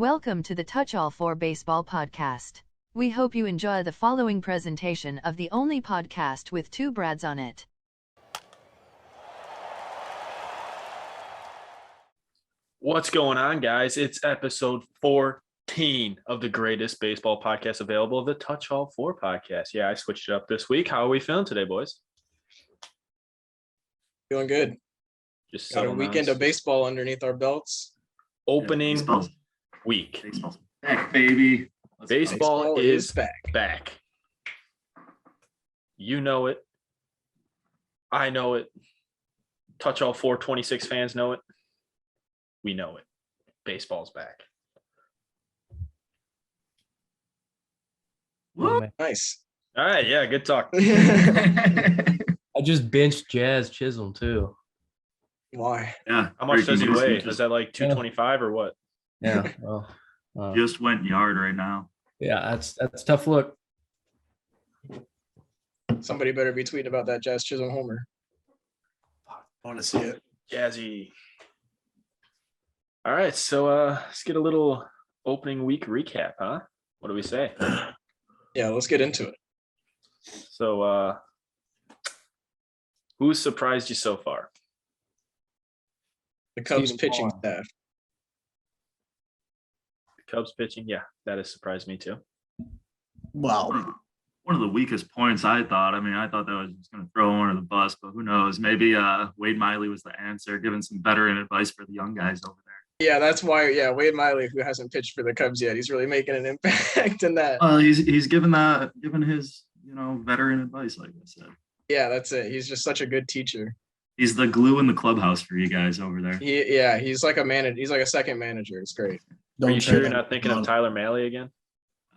Welcome to the TouchAllFour Baseball Podcast. We hope you enjoy the following presentation of the only podcast with two Brads on it. What's going on, guys? It's episode 14 of the greatest baseball podcast available, the TouchAllFour podcast. Yeah, I switched it up this week. How are we feeling today, boys? Doing good. Just Got a weekend of baseball underneath our belts. Opening week. Baseball's back, baby. Baseball is back. back. You know it. I know it. TouchAllFour 26 fans know it. We know it. Baseball's back. Nice. All right, yeah, good talk. I just benched Jazz Chisholm too. Why? Yeah. How much does he weigh? Just, Is that like 225 or what? Yeah. Well, just went yard right now. yeah, that's tough look. Somebody better be tweeting about that Jazz Chisholm homer. I want to see it. Jazzy. All right, so let's get a little opening week recap, huh? What do we say? Yeah, let's get into it. So who's surprised you so far? The Cubs Stephen pitching Kwan. staff. The Cubs pitching? Yeah, that has surprised me too. Wow. One of the weakest points, I thought. I mean, I thought that was just going to throw one of the bus, but who knows? Maybe Wade Miley was the answer, giving some veteran advice for the young guys over there. Yeah, that's why. Yeah, Wade Miley, who hasn't pitched for the Cubs yet, he's really making an impact in that. He's given his veteran advice, like I said. Yeah, that's it. He's just such a good teacher. He's the glue in the clubhouse for you guys over there. He's like a manager. He's like a second manager. It's great. Are you sure you're not thinking of Tyler Mahle again?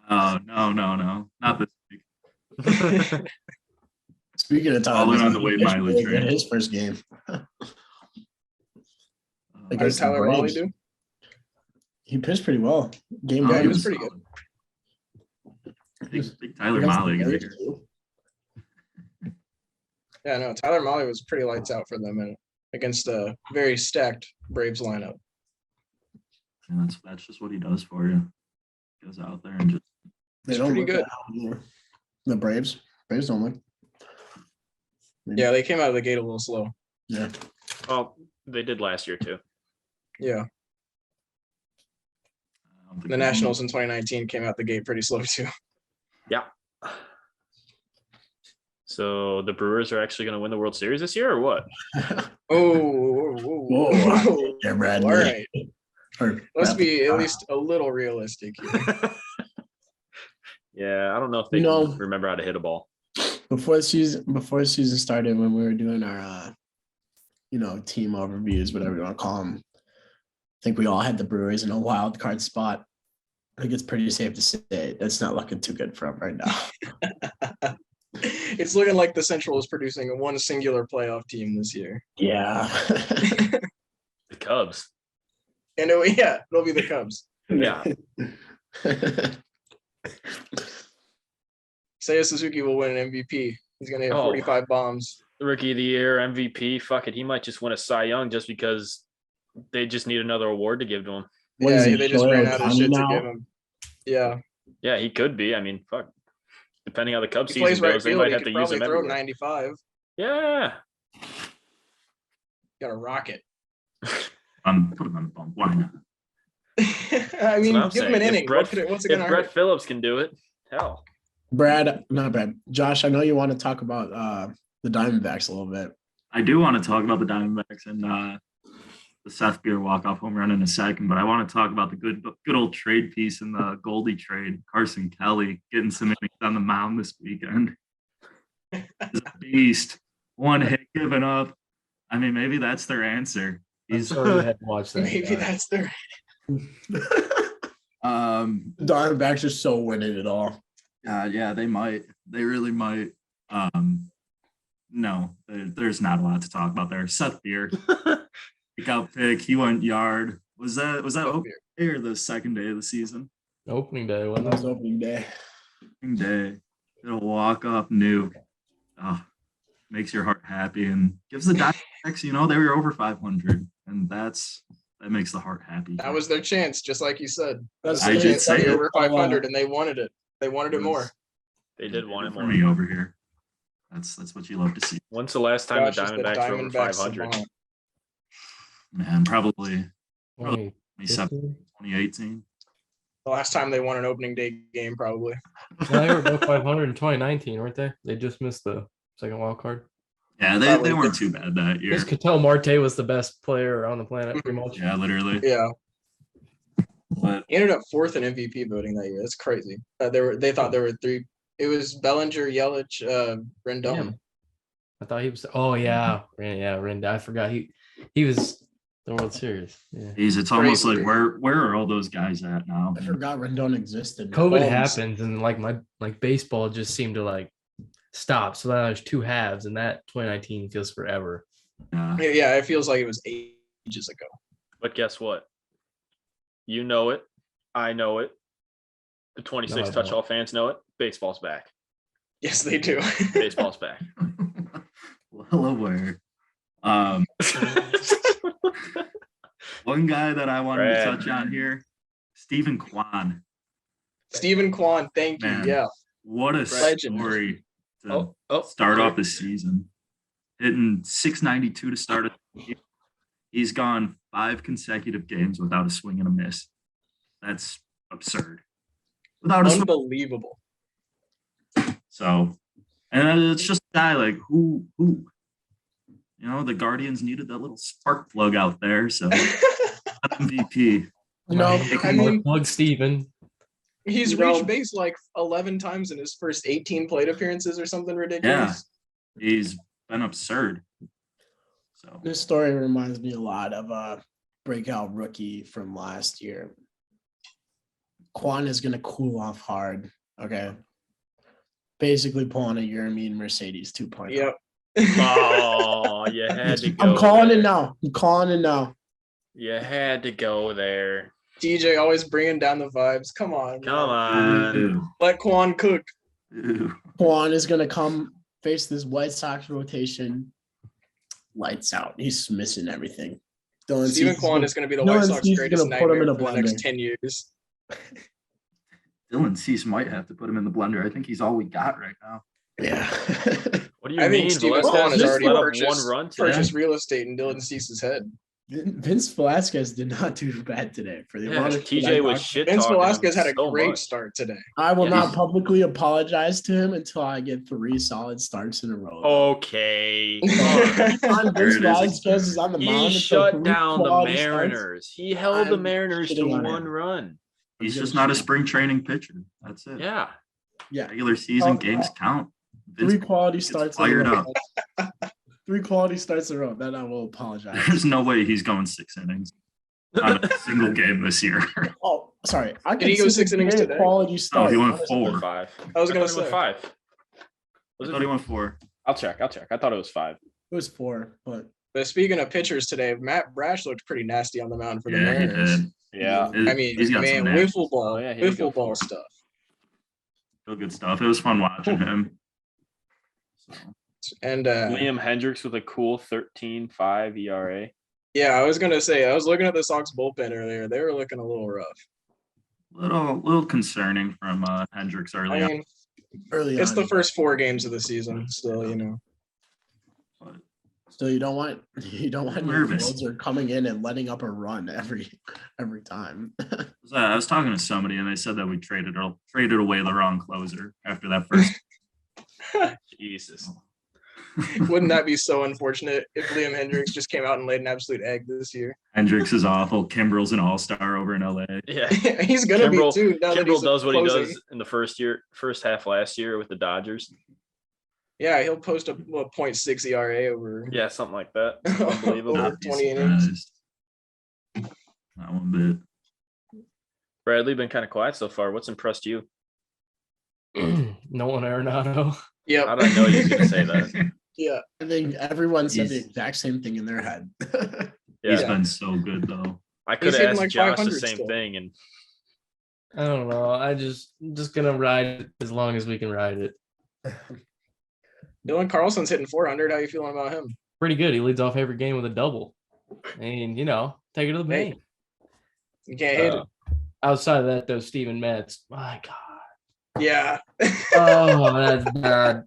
Oh, no, not this week. Speaking of All in Tyler, on the Wade Miley train. his first game. How did Against the Tyler Mahle Braves. do? He pitched pretty well. Game Yeah, one he was pretty good. Big Tyler Mahle guy here. Yeah, no, Tyler Mahle was pretty lights out for them and against a very stacked Braves lineup. And that's just what he does for you. Goes out there and just They It's don't pretty look good. that hot anymore. The Braves don't look. Yeah, they came out of the gate a little slow. Yeah. Well, they did last year too. Yeah, the Nationals in 2019 came out the gate pretty slow too. Yeah. So the Brewers are actually going to win the World Series this year, or what? Whoa. Yeah, Brad. All right, let's be at Wow. least a little realistic here. Yeah, I don't know if they You can remember how to hit a ball. Before the season started, when we were doing our team overviews, whatever you want to call them, I think we all had the Brewers in a wild card spot. I think it's pretty safe to say that's not looking too good for them right now. It's looking like the Central is producing one singular playoff team this year. Yeah. The Cubs. And it'll be the Cubs. Yeah. Seiya Suzuki will win an MVP. He's gonna hit 45 bombs. Rookie of the Year, MVP. Fuck it. He might just win a Cy Young just because they just need another award to give to him. What is he, They just Shohei ran out of Ohtani shit now? to give him. Yeah, Yeah, he could be. I mean, fuck. Depending how the Cubs he plays season right goes, they field. might He have could to use probably him throw everywhere. 95. Yeah. Got a rocket. put him on the bump. Why not? I mean, That's what give I'm him an saying. inning. What's it If gonna Brett hurt? Phillips can do it, hell. Josh, I know you want to talk about the Diamondbacks a little bit. I do want to talk about the Diamondbacks and the Seth Beer walk-off home run in a second, but I want to talk about the good old trade piece in the Goldie trade. Carson Kelly getting some innings on the mound this weekend. He's a beast. One hit given up. I mean, maybe that's their answer. I'm sorry you had to watch that. Maybe that's their. The Diamondbacks are so winning it all. Yeah, they might. They really might. No, there's not a lot to talk about there. Seth Beer, pick out pick. He went yard. Was that opening day or the second day of the season? Opening day, That wasn't was it? opening day. Opening day. It'll walk off nuke. Oh, makes your heart happy and gives the Diamondbacks. They were over 500, and that's That makes the heart happy. That was their chance, just like you said. That's I did say it. over 500, and they wanted it. They wanted it more. They did want it for more. me over here. That's what you love to see. When's the last time Gosh, the it's Diamondbacks were over Diamondbacks 500? savant. Man, probably 20, 2018. The last time they won an opening day game, probably. No, they were above 500 in 2019, weren't they? They just missed the second wild card. Yeah, they weren't too bad that year. Just could tell Marte was the best player on the planet, pretty much. Yeah, literally. Yeah, But he ended up 4th in MVP voting that year. That's crazy. They thought there were 3. It was Bellinger, Yelich, Rendon. Damn. I thought he was. Oh yeah, Rendon. I forgot he was the World Series. Yeah. it's almost Crazy. like where are all those guys at now? I forgot Rendon existed. COVID Bones. happened, and like baseball just seemed to like stop. So now there's 2 halves, and that 2019 feels forever. Yeah. Yeah, it feels like it was ages ago. But guess what? You know it. I know it. The 26 No, I Touch don't. All fans know it. Baseball's back. Yes, they do. Baseball's back. Well aware. One guy that I wanted Brad. to touch on here, Stephen Kwan. Stephen Kwan, thank you. Man. Yeah, What a Legend. story to start off the season. Hitting 692 to start it. He's gone 5 consecutive games without a swing and a miss. That's absurd. Without a swing. unbelievable. So, and it's just a guy like who, the Guardians needed that little spark plug out there. So MVP. I mean- plug Steven. He's You know- reached base like 11 times in his first 18 plate appearances or something ridiculous. He's been absurd. So This story reminds me a lot of a breakout rookie from last year. Quan is going to cool off hard. Okay. Basically pulling a Yermin Mercedes 2.0. Yep. Oh, you had to go. I'm calling there. it now. I'm calling it now. You had to go there. DJ always bringing down the vibes. Come on. Come man. on. Ew. Let Quan cook. Ew. Quan is going to come face this White Sox rotation. Lights out. He's missing everything. Stephen Cease Quan is going to be the Dylan White Sox Cease is greatest gonna put him nightmare in a for the next blender. 10 years. Dylan Cease might have to put him in the blender. I think he's all we got right now. Yeah. What do you I think mean? Stephen Velasquez Kwan has just already let up purchased- one run today. Purchased real estate in Dylan Cease's head. Vince Velasquez did not do bad today for the Yeah, amount of shit I TJ was talked- shit. Vince talking him Velasquez had a so great much. start today. I will Yeah. not publicly apologize to him until I get 3 solid starts in a row. Okay. Anytime There Vince it is. Velasquez is on the He mound. until shut 3 down the quality starts, Mariners. He held the I'm Mariners to shitting on one him. run. He's just not a spring training pitcher. That's it. Yeah. Yeah, Regular season games count. 3 quality gets starts. in a fired row. up. 3 quality starts in a row. Then I will apologize. There's no way he's going 6 innings on a single game this year. Oh, sorry. I Did he go consider 6 innings today a today? Quality start. he went honestly. 4. 5. I was going to thought he went say. 5. I Was thought he it? went 4. I'll check. I thought it was 5. It was 4, but But speaking of pitchers today, Matt Brash looked pretty nasty on the mound for the Yeah, he Mariners. did. Yeah. I mean, He's got man, some wiffle ball, Oh, yeah, he did go wiffle ball for it. stuff. Real good stuff. It was fun watching him. So, And Liam Hendricks with a cool 13.5 ERA. yeah, I was gonna say, I was looking at the Sox bullpen earlier. They were looking a little rough. little concerning from Hendricks early I on. mean, early it's on. the first 4 games of the season, still, you know. But So you don't want your Nervous. closer coming in and letting up a run every time. I was talking to somebody and they said that we traded away the wrong closer after that first. Jesus. Wouldn't that be so unfortunate if Liam Hendricks just came out and laid an absolute egg this year? Hendricks is awful. Kimbrel's an all-star over in LA. Yeah. He's gonna be too. Now that Kimbrel he's does what he closing. does in the first half last year with the Dodgers. Yeah, he'll post a 0.6 ERA over. Yeah, something like that. Over Unbelievable. Not be 20 innings. surprised. Not one bit. Bradley been kind of quiet so far. What's impressed you? Nolan Arenado. Yep. How did I know you was going to say that? Yeah. I think everyone said the He's- exact same thing in their head. He's Yeah. been so good though. I could He's have hitting asked like Josh the 500 same still. thing, and I don't know. I'm just gonna ride it as long as we can ride it. Dylan Carlson's hitting 400. How you feeling about him? Pretty good. He leads off every game with a double. And take it to the Hey. bank. You can't hit it. Outside of that, though, Steven Metz, my God. Yeah. Oh, that's bad.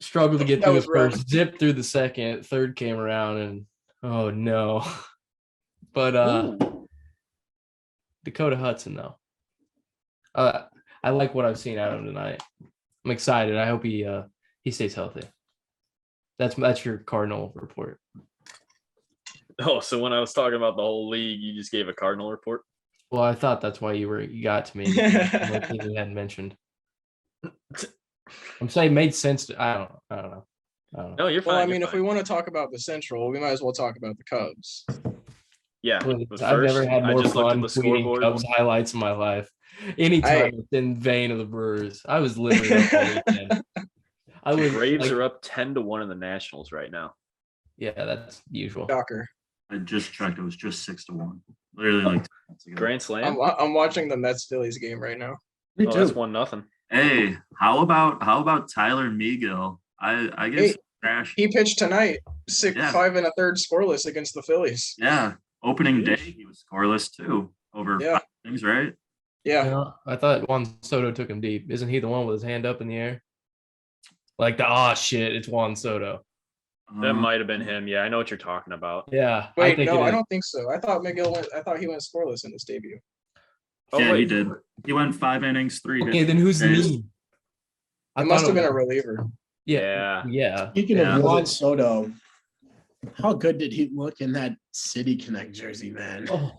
Struggled to get That through was the rough. first, zipped through the second, third came around, and oh no. But Dakota Hudson, though. I like what I've seen out of him tonight. I'm excited. I hope he stays healthy. That's your Cardinal report. Oh, so when I was talking about the whole league, you just gave a Cardinal report? Well, I thought that's why you got to me. One thing you hadn't mentioned. I'm saying it made sense. I don't know. No, you're fine. Well, I you're mean, if fine. we want to talk about the Central, we might as well talk about the Cubs. Yeah, Please, but I've never first, had I more just looked fun at the tweeting scoreboard. Cubs highlights in my life. Anytime it's in vain of the Brewers, I was living up all weekend. The Braves are up 10-1 in the Nationals right now. Yeah, that's usual. Shocker. I just checked. It was just 6-1. Literally like 2 months ago. Grand Slam. I'm watching the Mets Phillies game right now. Me Oh, too. that's 1-0. Hey, how about Tyler Megill? I guess Hey, trash. He pitched tonight, Yeah. 5 1/3 scoreless against the Phillies. Yeah, opening day he was scoreless too over Yeah. 5 innings, right? Yeah. I thought Juan Soto took him deep. Isn't he the one with his hand up in the air? Like shit, it's Juan Soto. That might have been him. Yeah, I know what you're talking about. Yeah. Wait, I don't think so. I thought he went scoreless in his debut. Oh, Yeah, he wait. did. He went 5 innings, 3 Okay, hits. then who's the Days. lead? It must have been a reliever. Yeah. Speaking Yeah. of Juan Soto, how good did he look in that City Connect jersey, man? Oh,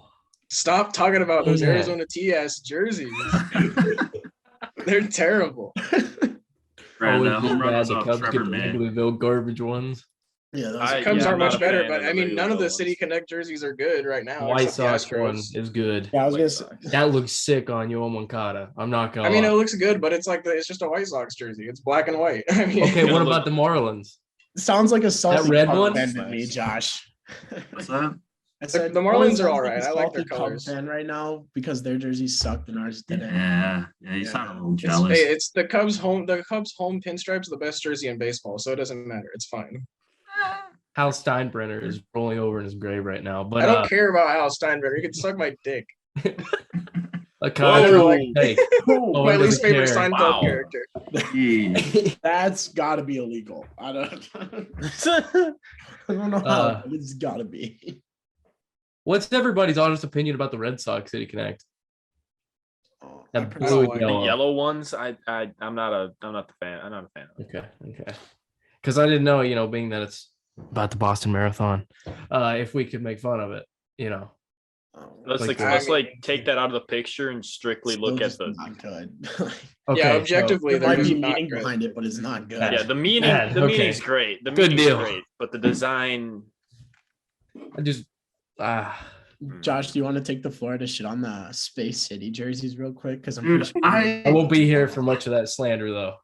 Stop talking about those Yeah. Arizona TS jerseys. They're terrible. Right, always that just home run bad was the off Cubs Trevor get the May. Louisville garbage ones. Yeah, those I- Cubs yeah, are I'm not much a better, fan but of I the mean, none of the Louisville City ones. Connect jerseys are good right now. White except the Sox one Astros. is good. yeah, I was White gonna Sox. say, That looks sick on Yoel Moncada. I'm not gonna I mean, it lie. looks good, but it's just a White Sox jersey. It's black and white. I mean, Okay, what gonna about look- the Marlins? sounds like a salty red Cub one? fan to me, Josh. What's that? I said the Marlins always are sounds all like right. a I like their salty Cub colors. fan right now because their jerseys sucked and ours didn't. Yeah, you sound a little It's, jealous. hey, it's the Cubs home. The Cubs home pinstripes the best jersey in baseball, so it doesn't matter. It's fine. Hal Steinbrenner is rolling over in his grave right now. But I don't care about Al Steinbrenner. You can suck my dick. a I controversial never like- take. Oh, My Owen least doesn't favorite care. Seinfeld Wow. character. Yeah. that's got to be illegal. I don't know how, but it's got to be. What's everybody's honest opinion about the Red Sox City Connect? Oh, That I blue personally- and The yellow. yellow ones, I'm not the fan. I'm not a fan of it. Okay. Because I didn't know, being that it's about the Boston Marathon, if we could make fun of it, oh, Let's Like, take that out of the picture and strictly still look at just the not good. Okay, Yeah, so- objectively, there might they're be just not meaning good. behind it, but it's not good. yeah the meaning. Yeah, The okay. meaning's great. The Good meaning's deal. great, but the design. I just Josh, do you want to take the floor to shit on the Space City jerseys real quick? Because I'm Dude, pretty sure I won't be here for much of that slander though.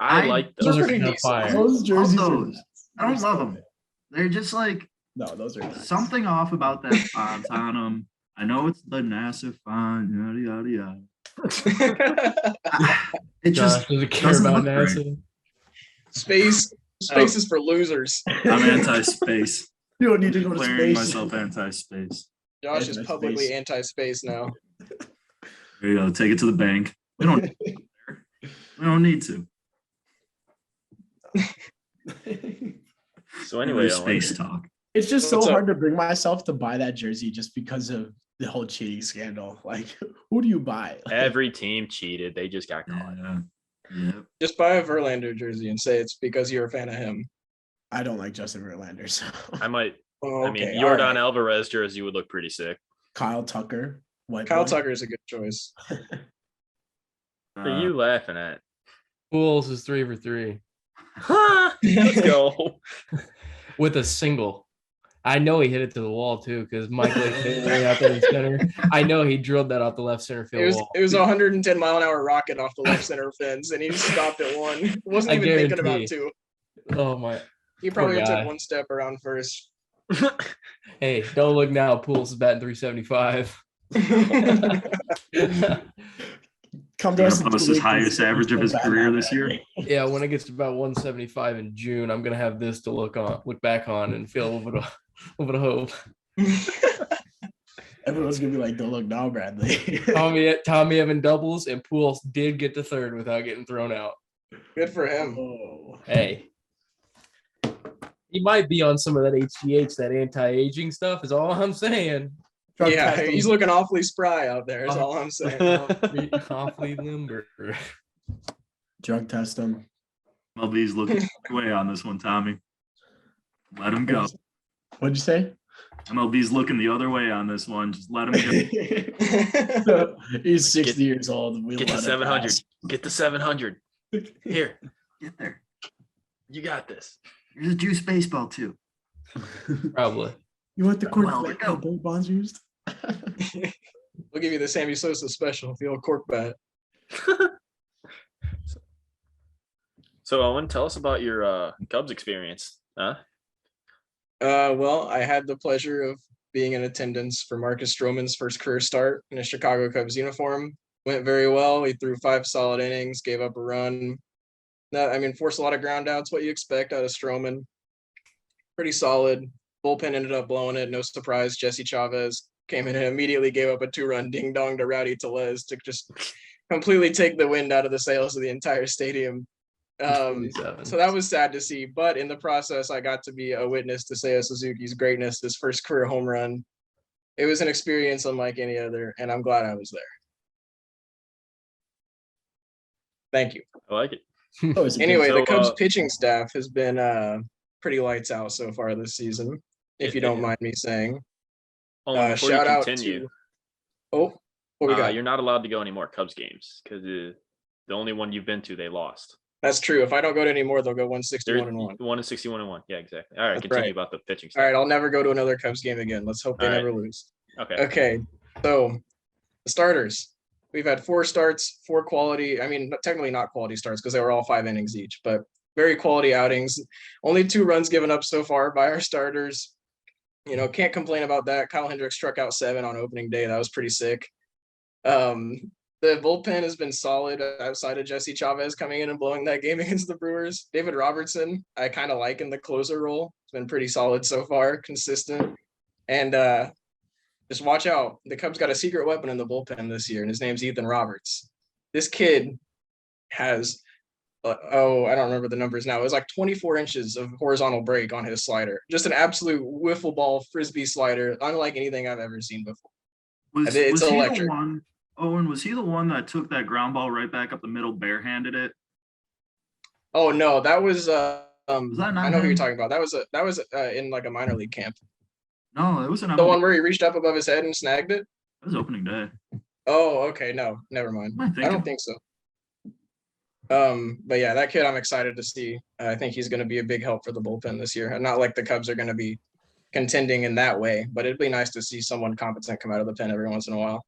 I I- like Those Those are are pretty kind of decent. fire. those jerseys. Love Are those. I don't love them. They're just like No, those are nice. something off about that font on them. I know it's the NASA font, yada yada yada. It Josh just doesn't care doesn't about look right. NASA. Space is for losers. I'm anti-space. You don't need to go to Declaring space. myself anti-space. Josh is Anti-space. publicly anti-space now. There you go. Take it to the bank. We don't need to. So anyway, Owen, space talk. It's just so What's up? hard to bring myself to buy that jersey just because of the whole cheating scandal. Like, who do you buy? Like, every team cheated. They just got caught. Yeah. Yep. Just buy a Verlander jersey and say it's because you're a fan of him. I don't like Justin Verlander. So. I might. Oh, I mean, okay, Jordan all right. Alvarez jersey would look pretty sick. Kyle Tucker. White Kyle boy. Tucker is a good choice. What are you laughing at? Pools is 3 for 3 Let's go. with a single. I know he hit it to the wall too because Michael way out there in center. I know he drilled that off the left center field wall. It was a 110 mile an hour rocket off the left center fence, and he stopped at one. Wasn't I even thinking about guarantee. two. Oh my! He probably Poor guy. took one step around first. Hey, don't look now. Pools is batting 375. Come to us. in Post 2 his weeks highest and average of his bad career at this that. year. Yeah, when it gets to about 175 in June, I'm gonna have this to look back on and feel a little bit What a hope. Everyone's gonna be like, "Don't look now, Bradley." Tommy Evan doubles, and Pujols did get to third without getting thrown out. Good for him. Oh. Hey, he might be on some of that HGH, that anti-aging stuff. Is all I'm saying. Drug Yeah, test he's him. looking awfully spry out there. Is all I'm saying. Awfully limber. Drug test him. MLB's looking away on this one, Tommy. Let him go. What'd you say? MLB's looking the other way on this one. Just let him go. He's 60 years old. We'll Get to let it 700. pass. Get to 700. Here, Get there. you got this. Here's a juice baseball too. Probably. You want the cork Well, back go. that Billy Bonds used? We'll give you the Sammy Sosa special, the old cork bat. So, Owen, tell us about your Cubs experience. Huh? Well, I had the pleasure of being in attendance for Marcus Stroman's first career start in a Chicago Cubs uniform. Went very well. He threw 5 solid innings, gave up a run. Forced a lot of ground outs, what you expect out of Stroman. Pretty solid. Bullpen ended up blowing it. No surprise. Jesse Chavez came in and immediately gave up a 2-run ding dong to Rowdy Tellez to just completely take the wind out of the sails of the entire stadium. So that was sad to see, but in the process, I got to be a witness to Seiya Suzuki's greatness, his first career home run. It was an experience unlike any other, and I'm glad I was there. Thank you. I like it. Anyway, the So, Cubs pitching staff has been pretty lights out so far this season, if you don't mind me saying. Owen, before Shout you out continue, to what we got? you're not allowed to go any more Cubs games because the only one you've been to, they lost. That's true. If I don't go to any more, they'll go 161 They're and 1. 161-1. Yeah, exactly. All right, That's continue right. about the pitching All stuff. right, I'll never go to another Cubs game again. Let's hope they All right. never lose. Okay. Okay, so the starters. We've had 4 starts, 4 quality. Technically not quality starts because they were all 5 innings each, but very quality outings. Only 2 runs given up so far by our starters. Can't complain about that. Kyle Hendricks struck out 7 on opening day. That was pretty sick. The bullpen has been solid outside of Jesse Chavez coming in and blowing that game against the Brewers. David Robertson, I kind of like in the closer role. It's been pretty solid so far, consistent. And just watch out. The Cubs got a secret weapon in the bullpen this year, and his name's Ethan Roberts. This kid has, I don't remember the numbers now. It was like 24 inches of horizontal break on his slider. Just an absolute wiffle ball frisbee slider, unlike anything I've ever seen before. It's electric. Owen, was he the one that took that ground ball right back up the middle, barehanded it? Oh no, that was that I not know who him? you're talking about. That was in like a minor league camp. No, it was an The one where he reached up above his head and snagged it. It was opening day. Oh, okay. No, never mind. What am I I thinking? don't think so. But yeah, that kid I'm excited to see. I think he's going to be a big help for the bullpen this year. Not like the Cubs are going to be contending in that way, but it'd be nice to see someone competent come out of the pen every once in a while.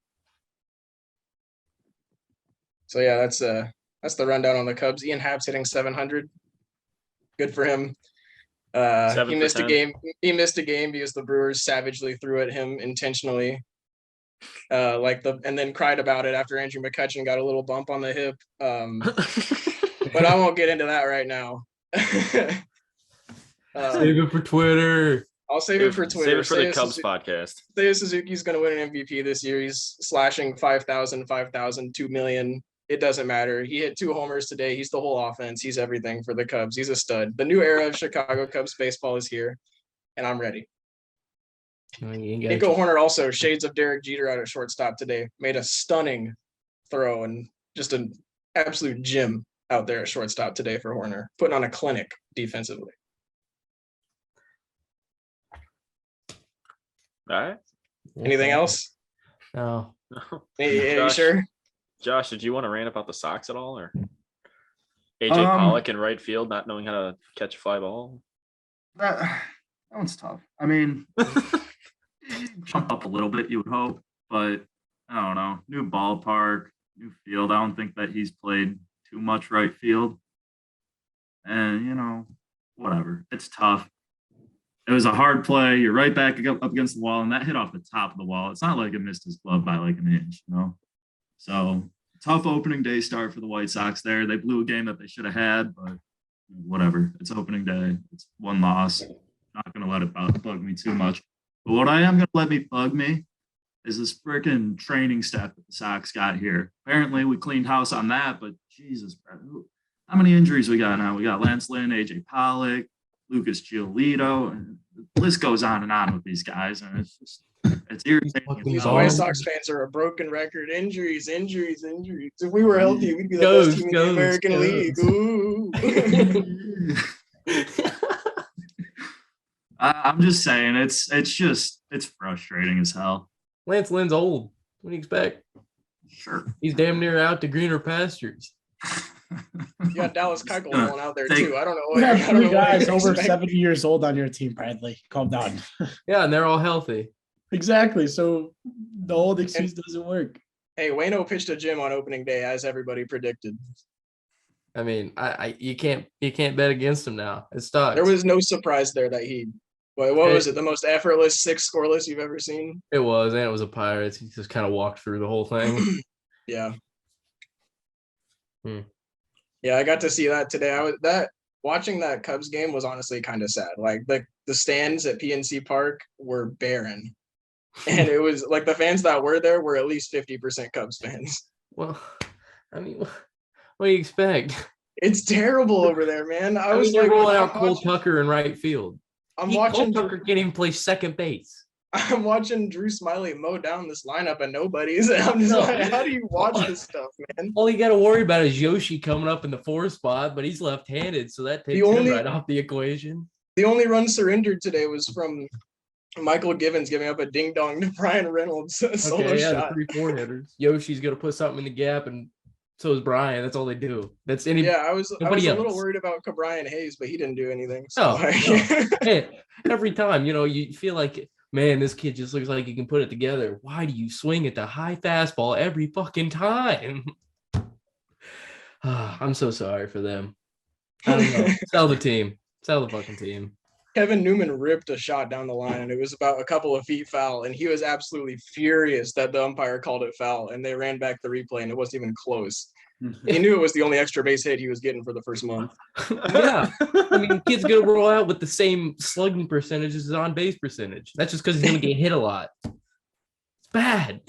So yeah, that's the rundown on the Cubs. Ian Happ's hitting 700. Good for him. He missed a game. He missed a game because the Brewers savagely threw at him intentionally. And then cried about it after Andrew McCutchen got a little bump on the hip. But I won't get into that right now. Save it for Twitter. I'll save it for Twitter. Save it for the Cubs podcast. Seiya Suzuki's going to win an MVP this year. He's slashing 5,000, 2 million. It doesn't matter. He hit 2 homers today. He's the whole offense. He's everything for the Cubs. He's a stud. The new era of Chicago Cubs baseball is here, and I'm ready. Nico Horner also, shades of Derek Jeter out at shortstop today, made a stunning throw and just an absolute gem out there at shortstop today for Horner, putting on a clinic defensively. All right. Anything else? No. You sure? Josh, did you want to rant about the Sox at all, or AJ Pollock in right field not knowing how to catch a fly ball? That one's tough. Jump up a little bit, you would hope, but I don't know. New ballpark, new field. I don't think that he's played too much right field. And, whatever. It's tough. It was a hard play. You're right back up against the wall, and that hit off the top of the wall. It's not like it missed his glove by like an inch, So tough opening day start for the White Sox there. They blew a game that they should have had, but whatever. It's opening day. It's 1 loss. not going to let it bug me too much. But what I am going to let me bug me is this freaking training staff that the Sox got here. Apparently, we cleaned house on that, but Jesus, bro, how many injuries we got now? We got Lance Lynn, AJ Pollock, Lucas Giolito, and the list goes on and on with these guys, and it's irritating. These White Sox fans are a broken record. Injuries. If we were healthy, we'd be the best team in the American League. Ooh. I'm just saying, it's frustrating as hell. Lance Lynn's old. What do you expect? Sure. He's damn near out to greener pastures. You got Dallas Keuchel rolling out there too. I don't know. You have 3 guys over 70 years old on your team, Bradley. Calm down. Yeah, and they're all healthy. Exactly. So the old excuse doesn't work. Hey, Waino pitched a gym on opening day, as everybody predicted. I mean, you can't bet against him now. It sucks. There was no surprise there that what was it? The most effortless 6 scoreless you've ever seen? It was, and it was a Pirates. He just kind of walked through the whole thing. Yeah. Yeah, I got to see that today. Watching that Cubs game was honestly kind of sad. Like the stands at PNC Park were barren. And it was like the fans that were there were at least 50% Cubs fans. Well, I mean, what do you expect? It's terrible over there, man. I was like, rolling out Cole Tucker in right field. Cole Tucker can't even play second base. I'm watching Drew Smiley mow down this lineup and nobody's. And I'm just like, how do you watch this stuff, man? All you got to worry about is Yoshi coming up in the 4th spot, but he's left-handed, so that takes him right off the equation. The only run surrendered today was from Michael Givens giving up a ding-dong to Brian Reynolds. Solo shot. The 3-4 hitters. Yoshi's going to put something in the gap, and so is Brian. That's all they do. I was a little worried about Brian Hayes, but he didn't do anything. So no. Hey, every time, you feel like, man, this kid just looks like he can put it together. Why do you swing at the high fastball every fucking time? I'm so sorry for them. I don't know. Sell the team. Sell the fucking team. Kevin Newman ripped a shot down the line, and it was about a couple of feet foul, and he was absolutely furious that the umpire called it foul, and they ran back the replay, and it wasn't even close. He knew it was the only extra base hit he was getting for the first month. Yeah. I mean, kid's going to roll out with the same slugging percentage as his on-base percentage. That's just because he's going to get hit a lot. It's bad.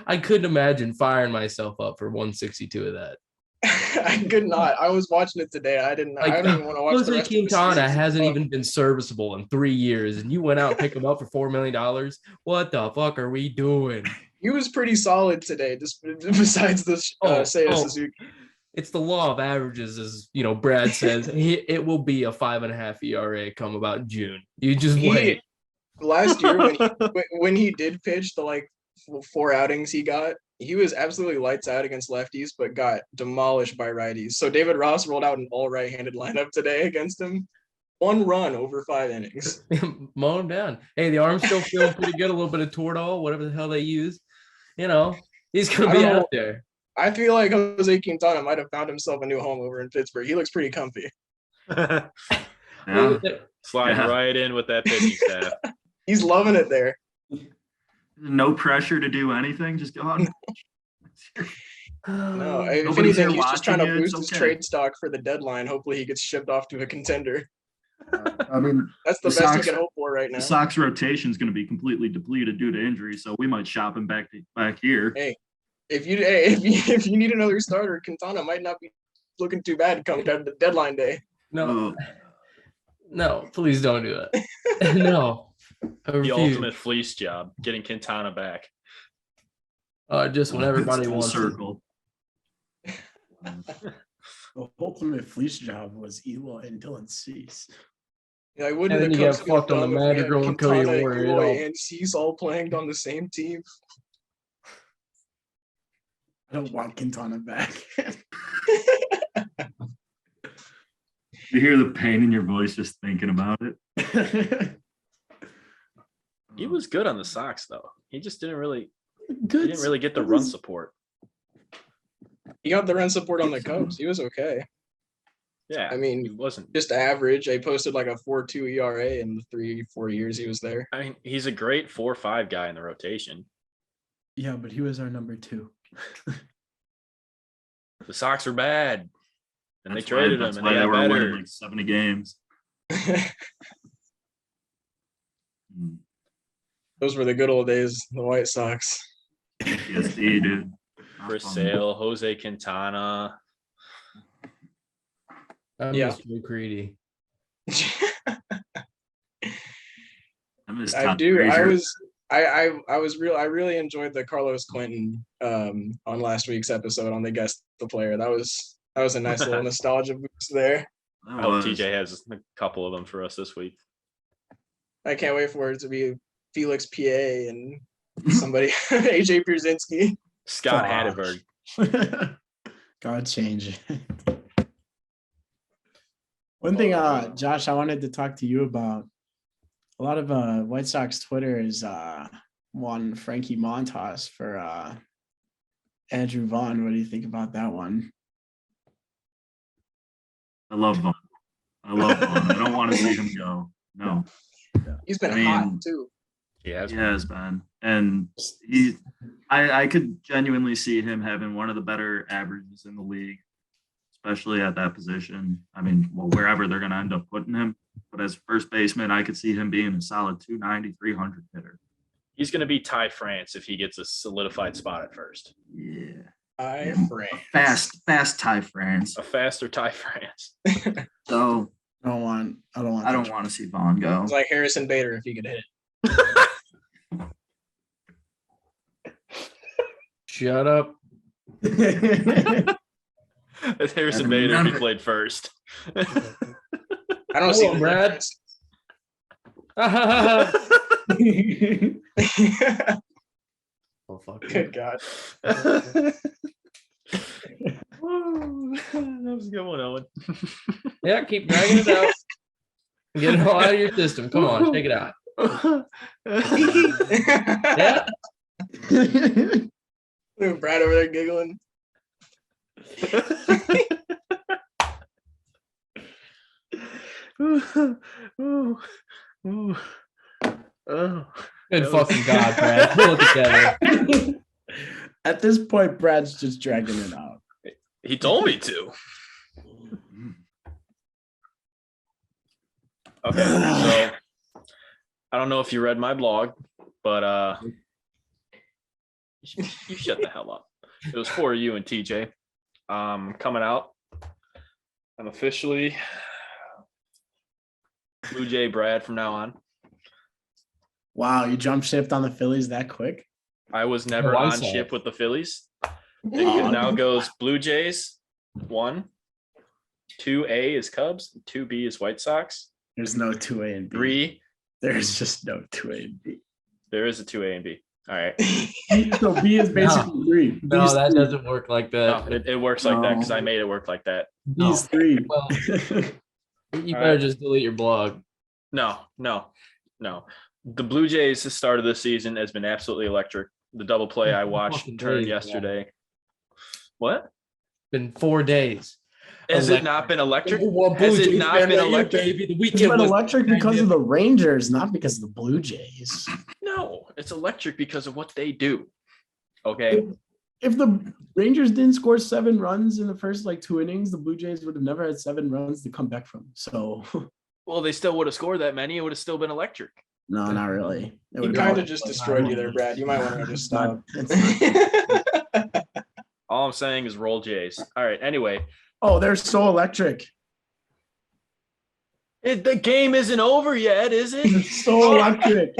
I couldn't imagine firing myself up for 162 of that. I could not. I was watching it today. I don't even want to watch the rest of Quintana hasn't even been serviceable in 3 years, and you went out and picked him up for $4 million. What the fuck are we doing? He was pretty solid today, just besides this Suzuki. It's the law of averages, as Brad says. It will be a 5.5 ERA come about June. You just wait. Last year, when he did pitch the 4 outings he got, he was absolutely lights out against lefties, but got demolished by righties. So David Ross rolled out an all right-handed lineup today against him. 1 run over 5 innings. Mow him down. Hey, the arm's still feeling pretty good. A little bit of Toradol, whatever the hell they use. He's going to be out there. I feel like Jose Quintana might have found himself a new home over in Pittsburgh. He looks pretty comfy. Slide right in with that pitching staff. He's loving it there. No pressure to do anything. Just go on. No, if anything, he's just trying to boost his trade stock for the deadline. Hopefully he gets shipped off to a contender. I mean, that's the best you can hope for right now. The Sox rotation is going to be completely depleted due to injury, so we might shop him back here. Hey, if you need another starter, Quintana might not be looking too bad come down to deadline day. No, please don't do that. No, the ultimate fleece job, getting Quintana back. Just when everybody wants circle. The ultimate fleece job was Eloy and Dylan Cease. Yeah, I wouldn't have Cubs fucked on the Madrigal and Cody Eloy and Cease all playing on the same team. I don't want Quintana back. You hear the pain in your voice just thinking about it. He was good on the Sox, though. He just didn't really get the run support. He got the run support on the Cubs. He was okay. Yeah, I mean, he wasn't just average. I posted like a 4.2 ERA in the 3-4 years he was there. I mean, he's a great 4-5 guy in the rotation. Yeah, but he was our number 2. The Sox are bad, and they traded him, and they were got better. winning like 70 games. Those were the good old days, the White Sox. Yes, dude. For sale, Jose Quintana. I'm just too greedy. I really enjoyed the Carlos Quentin on last week's episode on the guest the player. That was a nice little nostalgia boost there. I hope TJ has a couple of them for us this week. I can't wait for it to be Felix PA and somebody AJ Pierzynski. Scott Hatteberg. God change it. One thing, Josh, I wanted to talk to you about. A lot of White Sox Twitter is one Frankie Montas for Andrew Vaughn. What do you think about that one? I love Vaughn. I don't want to see him go. No. He's been hot too. He has been. And I could genuinely see him having one of the better averages in the league, especially at that position. I mean, wherever they're going to end up putting him. But as first baseman, I could see him being a solid 290, 300 hitter. He's going to be Ty France if he gets a solidified spot at first. Yeah. Ty France. Fast Ty France. A faster Ty France. So I don't want to see Vaughn go. It's like Harrison Bader if he could hit. Shut up. It's Harrison Bader if he played first. I don't see Brad. Oh fuck. Good God. That was a good one, Owen. Yeah, keep dragging it out. Get it all out of your system. Come on, shake it out. Yeah. Brad over there giggling. Good fucking God, Brad. Pull it together. At this point, Brad's just dragging it out. He told me to. Okay, so I don't know if you read my blog, but you shut the hell up. It was for you and TJ. Coming out. I'm officially Blue Jay Brad from now on. Wow, you jump shipped on the Phillies that quick? I was never on ship with the Phillies. It now goes Blue Jays, 1. 2A is Cubs, 2B is White Sox. There's no 2A and B. 3. There's just no 2A and B. There is a 2A and B. All right. So B is basically 3. No, that doesn't work like that. No, it works like that because I made it work like that. B's 3. Well, you better just delete your blog. No. The Blue Jays, the start of the season, has been absolutely electric. The double play I watched turn yesterday. What? Been 4 days. Has it not been electric? Has it not been electric? It's been electric because of the Rangers, not because of the Blue Jays. No, it's electric because of what they do. Okay. If the Rangers didn't score 7 runs in the first 2 innings, the Blue Jays would have never had 7 runs to come back from. So, well, they still would have scored that many. It would have still been electric. No, not really. He kind of just destroyed you there, Brad. You might want to just stop. All I'm saying is roll Jays. All right. Anyway. Oh, they're so electric. The game isn't over yet, is it? It's so electric.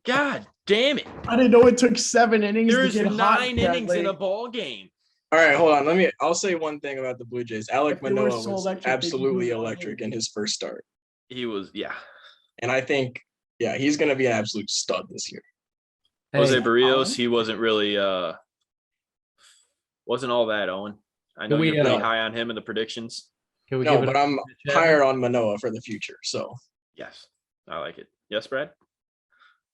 God damn it. I didn't know it took 7 innings. There's to get 9 innings in a ball game. All right, hold on. I'll say one thing about the Blue Jays. Alek Manoah was absolutely electric in his first start. He was, yeah. And I think, he's going to be an absolute stud this year. Jose Barrios, he wasn't really, wasn't all that, Owen. I know you're pretty high on him in the predictions. But I'm higher on Manoah for the future. So yes, I like it. Yes, Brad?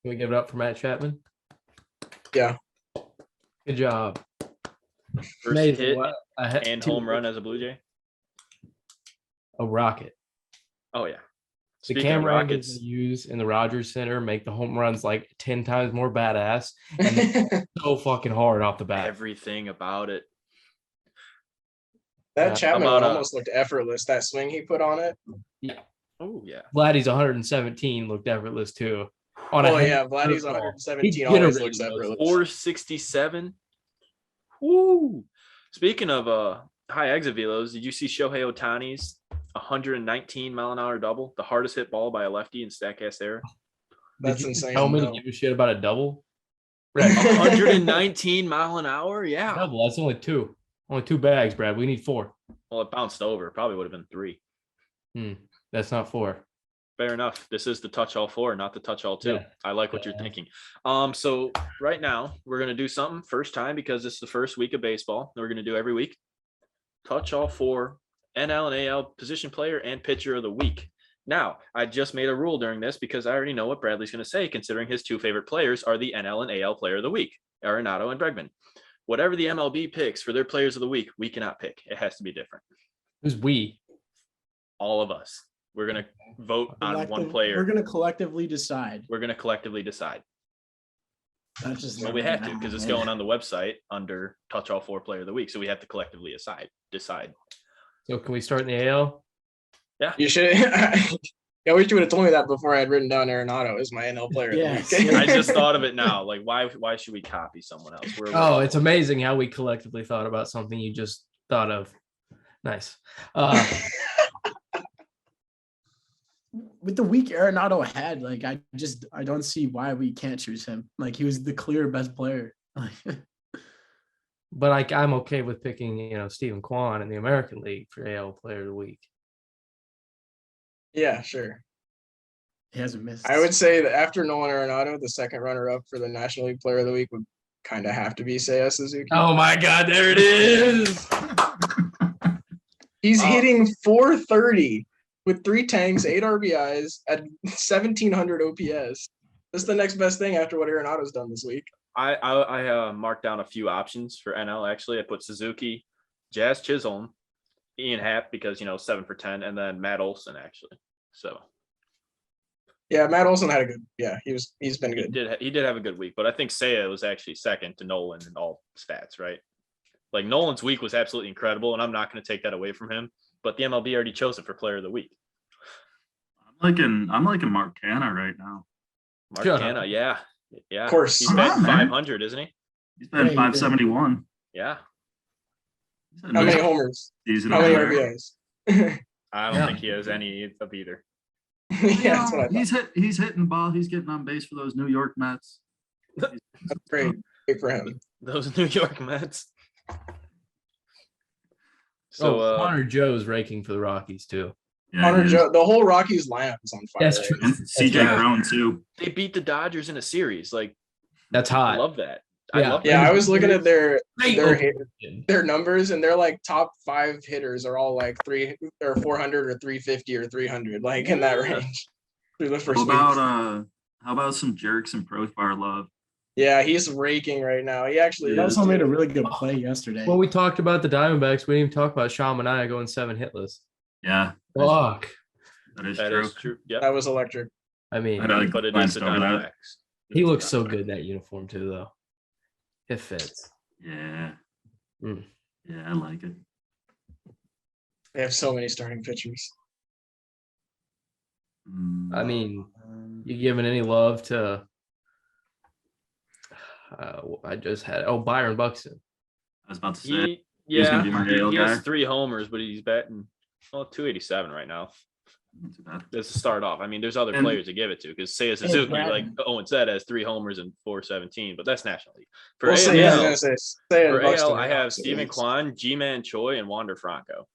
Can we give it up for Matt Chapman? Yeah. Good job. First hit and home run as a Blue Jay. A rocket. Oh, yeah. The camera angles they use in the Rogers Center make the home runs 10 times more badass. And so fucking hard off the bat. Everything about it. That Chapman one almost looked effortless. That swing he put on it. Yeah. Oh yeah. Vladdy's 117 looked effortless too. Vladdy's 117 always looks effortless. 467. Woo! Speaking of high exit velos, did you see Shohei Ohtani's 119-mile-an-hour double, the hardest hit ball by a lefty in Statcast era? That's insane. Tell me to give a shit about a double. 119 mile an hour, yeah. Double. That's only two bags, Brad. We need 4. Well, it bounced over. Probably would have been 3. That's not 4. Fair enough. This is the TouchAllFour, not the TouchAll2. Yeah. I like what you're thinking. So right now we're gonna do something first time because it's the first week of baseball. We're gonna do every week. TouchAllFour, NL and AL position player and pitcher of the week. Now, I just made a rule during this because I already know what Bradley's going to say, considering his 2 favorite players are the NL and AL player of the week, Arenado and Bregman. Whatever the MLB picks for their players of the week, we cannot pick. It has to be different. Who's we? All of us. We're going to vote on one player. We're going to collectively decide. That's just we have to because it's going on the website under TouchAllFour player of the week. So we have to collectively decide. So can we start in the AL? Yeah. You should. I wish you would have told me that before I had written down Arenado as my NL player. Yes. I just thought of it now. Like, why should we copy someone else? It's amazing how we collectively thought about something you just thought of. Nice. With the week Arenado had, like, I don't see why we can't choose him. Like, he was the clear best player. But I'm okay with picking, Stephen Kwan in the American League for AL Player of the Week. Yeah, sure. He hasn't missed. I would say that after Nolan Arenado, the second runner-up for the National League Player of the Week would kind of have to be Seiya Suzuki. Oh my God, there it is! He's hitting 430 with 3 tanks, 8 RBIs at 1,700 OPS. That's the next best thing after what Arenado's done this week. I marked down a few options for NL. Actually, I put Suzuki, Jazz Chisholm, Ian Happ because 7 for 10, and then Matt Olson actually. So yeah, Matt Olson had a good. Yeah, he's been good. He did have a good week, but I think Seiya was actually second to Nolan in all stats, right? Like Nolan's week was absolutely incredible, and I'm not going to take that away from him. But the MLB already chose it for Player of the Week. I'm liking Mark Canha right now. Mark Canha, yeah. Of course, he's batting 500, isn't he? He's batting 571. Yeah. How many homers? How many RBIs? I don't think he has any of either. Yeah, that's what I thought. He's hitting the ball. He's getting on base for those New York Mets. That's great. Great for him. Those New York Mets. So Connor Joe's raking for the Rockies too. Yeah, Connor Joe, the whole Rockies lineup is on fire. That's true. CJ Brown too. They beat the Dodgers in a series. Like that's hot. I love that. Yeah, I was looking at their numbers, and they're like top 5 hitters are all like 3 or 400 or 350 or 300, like in that range. Through the first how about some Jerks and Profar love? Yeah, he's raking right now. He actually also made a really good play yesterday. Well, we talked about the Diamondbacks. We didn't even talk about Sean Manaea going 7 hitless. Yeah. Fuck. That is true. Yep. That was electric. I mean, but it is the Diamondbacks. He looks so good in that uniform too, though. It fits. Yeah. Yeah, I like it. They have so many starting pitchers. I mean, you giving any love to I just had Byron Buxton. I was about to say he has 3 homers, but he's batting 287 right now. That's to start off. I mean, there's other players to give it to because Seiya Suzuki, like Owen said, has 3 homers and 417, but that's National League. For AL, I have Stephen Kwan, G-Man Choi, and Wander Franco.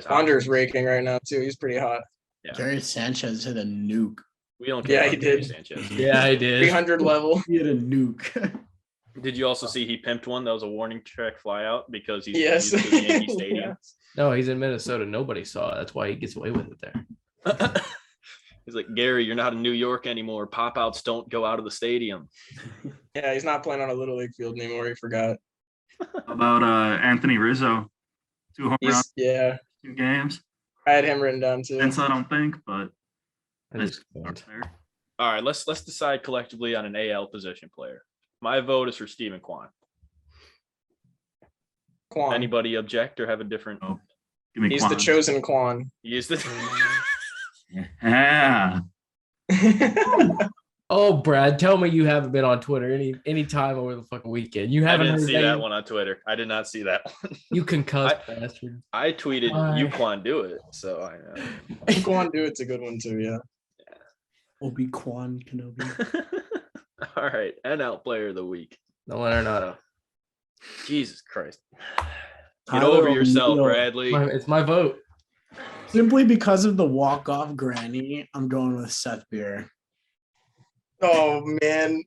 Wander's raking right now too. He's pretty hot. Yeah. Gary Sanchez hit a nuke. We don't care. Yeah, he did. Sanchez. Yeah, he did. 300 level. He hit a nuke. Did you also see he pimped one? That was a warning track flyout because he's yes. in the Yankee Stadium. Yes. No, he's in Minnesota. Nobody saw it. That's why he gets away with it there. He's like, Gary, you're not in New York anymore. Pop outs don't go out of the stadium. Yeah, he's not playing on a little league field anymore. He forgot. How about Anthony Rizzo? 2 home runs. Yeah. 2 games. I had him written down too. Vince, I don't think, but all right, let's decide collectively on an AL position player. My vote is for Stephen Kwan. Anybody object or have a different? Oh, give me He's Kwan. the chosen Kwan. He is the. Yeah. Oh, Brad, tell me you haven't been on Twitter any time over the fucking weekend. You haven't. I didn't see that one on Twitter. I did not see that one. You concussed bastard. I tweeted Yuquan do it, so I know. Yuquan do it's a good one too. Yeah. Obi-Wan Kenobi. All right, NL Player of the Week. No, Arenado. Jesus Christ. Get Tyler over yourself, O'Neill. Bradley. It's my vote. Simply because of the walk-off granny, I'm going with Seth Beer. Oh man.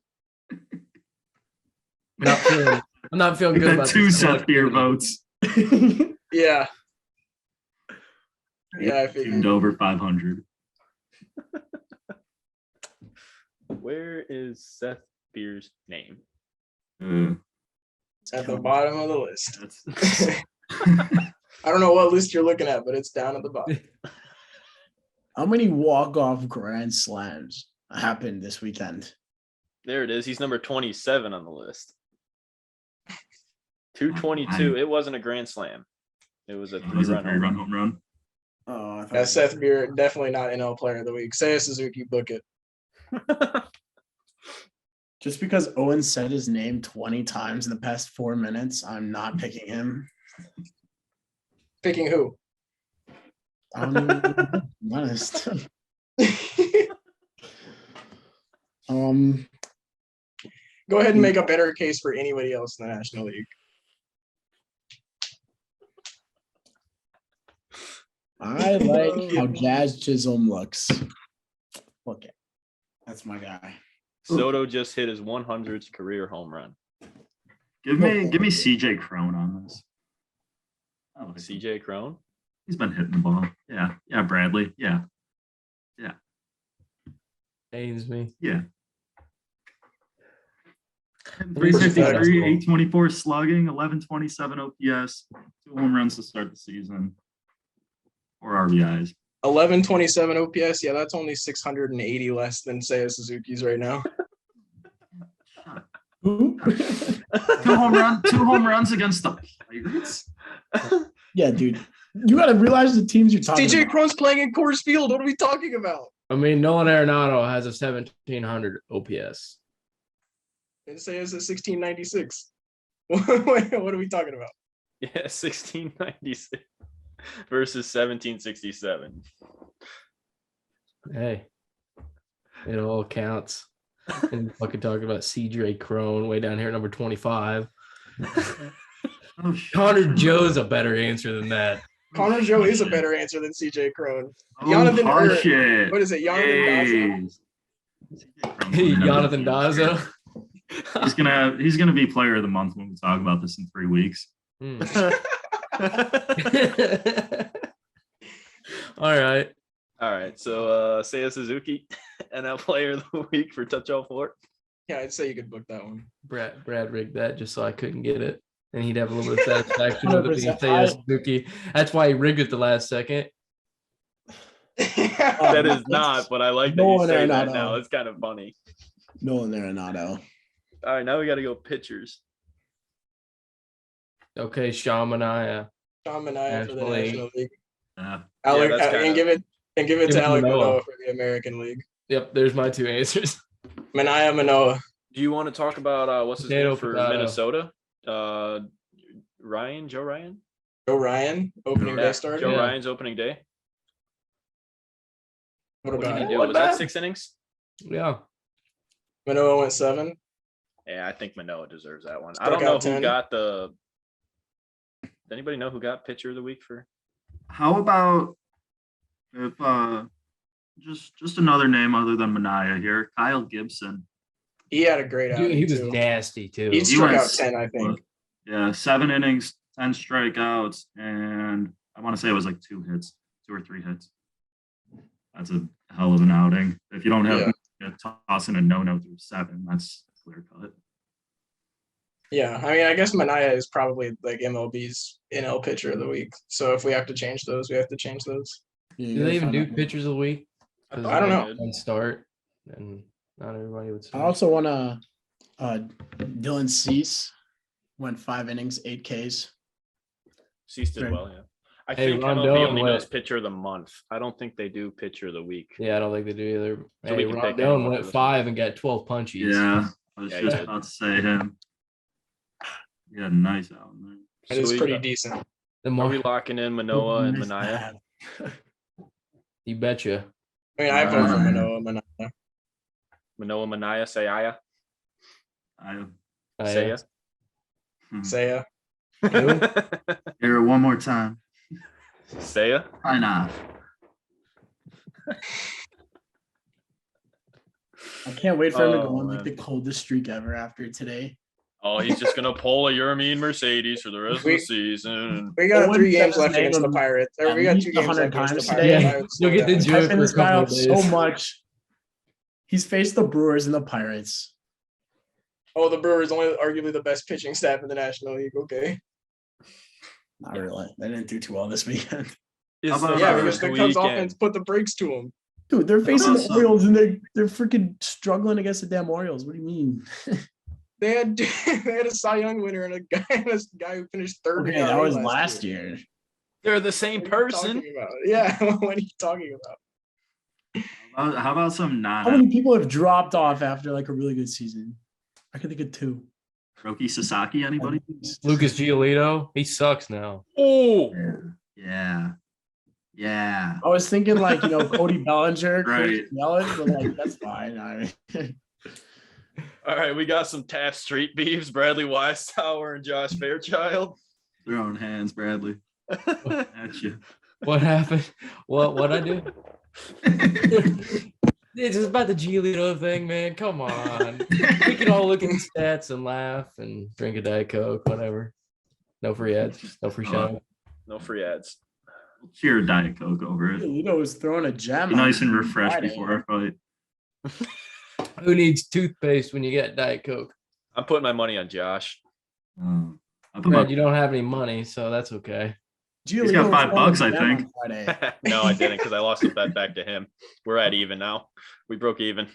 I'm not feeling good about two Seth Beer votes. Yeah. Yeah, I figured. Over 500. Where is Seth Beer's name? It's at the bottom of the list. That's I don't know what list you're looking at, but it's down at the bottom. How many walk-off grand slams happened this weekend? There it is. He's number 27 on the list. 222. It wasn't a grand slam. It was a three-run home run. Oh, That's Seth Beer, definitely not NL Player of the Week. Seiya Suzuki, book it. Just because Owen said his name 20 times in the past 4 minutes, I'm not picking him. Picking who? I don't even know, to be honest. Go ahead and make a better case for anybody else in the National League. I like how Jazz Chisholm looks. Okay, that's my guy. Soto just hit his 100th career home run. Give me CJ Crone on this. Oh, CJ Crone? He's been hitting the ball. Yeah. Yeah, Bradley. Yeah. Yeah. Pains me. Yeah. 353, 824 slugging, 1127 OPS, 2 home runs to start the season, 4 RBIs. 1127 OPS. Yeah, that's only 680 less than Seiya Suzuki's right now. two home runs against the Pirates. Yeah, dude. You got to realize the teams you're talking CJ about. Crone's playing in Coors Field. What are we talking about? I mean, Nolan Arenado has a 1700 OPS. And Seiya's at 1696. What are we talking about? Yeah, 1696 versus 1767. Hey, it all counts. And fucking talking about CJ Crone way down here, number 25. Connor Joe's a better answer than that. Connor Joe is a better answer than CJ Crone. Jonathan What is it? Jonathan Daza? Jonathan Daza. He's gonna be player of the month when we talk about this in 3 weeks. All right. So Seiya Suzuki, NL Player of the Week for TouchAllFour. Yeah, I'd say you could book that one. Brad rigged that just so I couldn't get it, and he'd have a little bit of satisfaction with it being Seiya Suzuki. That's why he rigged it the last second. That is not, but I like that you say that now. It's kind of funny. Nolan Arenado. All right, now we got to go pitchers. Okay, Sean Manaea. Sean Manaea for the National League. Yeah. And give it to Alec Manoah for the American League. Yep, there's my 2 answers. Manoah. Do you want to talk about what's his name for Potato. Minnesota? Joe Ryan? Joe Ryan, opening day starter. Joe Ryan's opening day. What What about did he it? do? Was that 6 innings? Yeah. Manoah went 7. Yeah, I think Manoah deserves that one. I Struck don't know out who 10. got the. Does anybody know who got pitcher of the week for? How about if just another name other than Manaea here, Kyle Gibson. He had a great outing. He was too. nasty too. He struck out 10, I think. Yeah, 7 innings, 10 strikeouts, and I want to say it was like 2 or 3 hits. That's a hell of an outing. If you don't have tossing a no through 7, that's clear cut. Yeah, I mean, I guess Manaea is probably like MLB's NL pitcher of the week. So if we have to change those, we have to change those. Do they even do pitchers of the week? I don't know. One start, and not everybody would. I also want to. Dylan Cease went 5 innings, 8 Ks. Cease did well, yeah. I think MLB only knows pitcher of the month. I don't think they do pitcher of the week. Yeah, I don't think they do either. So we can pick Rondon went 5 and got 12 punchies. Yeah, I was just about to say him. Yeah, nice out there. It is pretty decent. Are we locking in Manoah and Manaea? You betcha. I mean, I vote for Manoah. Manaea, Saya. Saya. Saya. Hear it one more time. Saya. Why not? I can't wait for him to go on like the coldest streak ever after today. Oh, he's just gonna pull a Yermín Mercedes for the rest of the season. We got 3 games left against the Pirates. Or we got 2 games left against the Pirates. You'll get the joke this guy up so much. He's faced the Brewers and the Pirates. Oh, the Brewers only arguably the best pitching staff in the National League. Okay. Not really. They didn't do too well this weekend. Because the Cubs offense put the brakes to them. Dude, they're facing the Orioles and they're freaking struggling against the damn Orioles. What do you mean? They had a Cy Young winner and a guy who finished third. Okay, that was last year. They're the same person. Yeah, what are you talking about? How about some How many people have dropped off after like a really good season? I can think of 2. Roki Sasaki, anybody? Lucas Giolito, he sucks now. Oh, yeah. I was thinking like, Cody Bellinger, right. Yelich, but like that's fine. All right, we got some Taft Street beefs. Bradley Weisauer and Josh Fairchild. Their own hands, Bradley. At you. What happened? What I do? It's just about the Giolito thing, man. Come on. We can all look at the stats and laugh and drink a Diet Coke, whatever. No free ads. No free shout. No free ads. Cheer Diet Coke over it. Giolito was throwing a gem. Be nice and refreshed before our fight. Who needs toothpaste when you get Diet Coke? I'm putting my money on Josh. Glad you don't have any money, so that's okay. He's got $5, I think. No, I didn't because I lost the bet back to him. We're at even now. We broke even.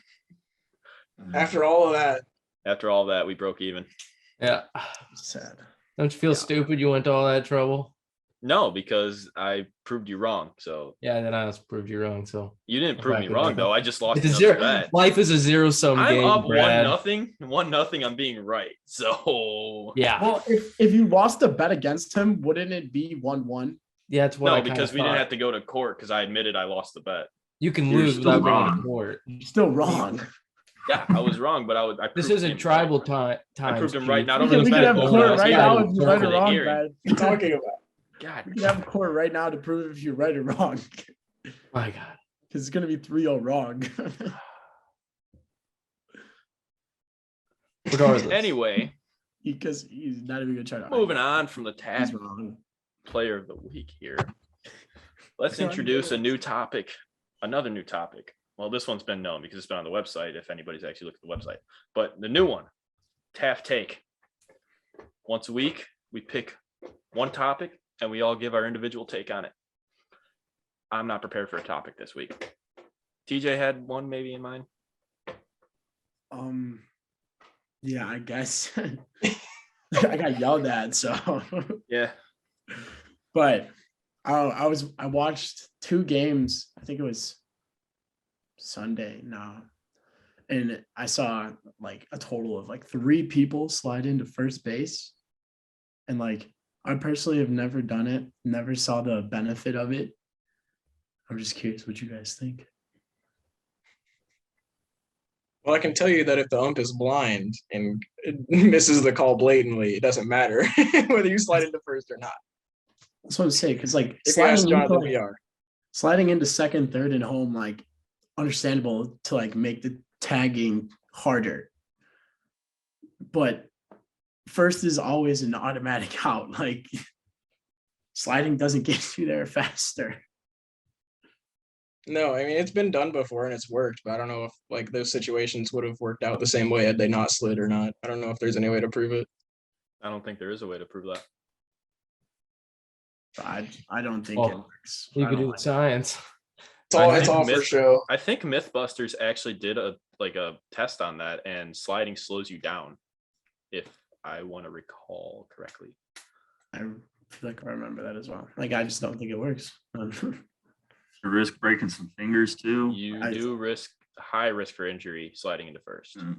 After all of that, we broke even. Yeah. Sad. Don't you feel stupid you went to all that trouble? No, because I proved you wrong. So yeah, then I also proved you wrong. So you didn't prove me wrong though. I just lost another bet. Life is a zero-sum game. I'm up Brad. 1-0. I'm being right. So yeah. Well, if you lost a bet against him, wouldn't it be 1-1? Yeah, it's what. No, because we didn't have to go to court because I admitted I lost the bet. You can lose without going to court. You're still wrong. Yeah, I was wrong, but I this isn't tribal time. I proved him right. Not over we the can bet. have court right now if you're right or wrong, Brad. What are you talking about? God, we can have court right now to prove if you're right or wrong. My God, because it's gonna be 3-0 wrong. Regardless, anyway, because he's not even gonna try to. Moving on from the Taft Player of the Week here, let's introduce another new topic. Well, this one's been known because it's been on the website. If anybody's actually looked at the website, but the new one, Taft Take. Once a week, we pick one topic and we all give our individual take on it. I'm not prepared for a topic this week. TJ had one maybe in mind. Yeah, I guess I got yelled at, so yeah. But I watched 2 games. I think it was Sunday now, and I saw like a total of like 3 people slide into first base, and like I personally have never done it, never saw the benefit of it. I'm just curious what you guys think. Well, I can tell you that if the ump is blind and misses the call blatantly, it doesn't matter whether you slide into first or not. That's what I'm saying, because like sliding into second, third, and home, like understandable to like make the tagging harder. But first is always an automatic out. Like sliding doesn't get you there faster. No, I mean, it's been done before and it's worked, but I don't know if like those situations would have worked out the same way had they not slid or not. I don't know if there's any way to prove it. I don't think there is a way to prove that. I don't think it works. You could do science. It's all for show. I think Mythbusters actually did a test on that, and sliding slows you down, if I want to recall correctly. I I feel like I remember that as well. Like, I just don't think it works. You risk breaking some fingers too. You do risk high risk for injury sliding into first. So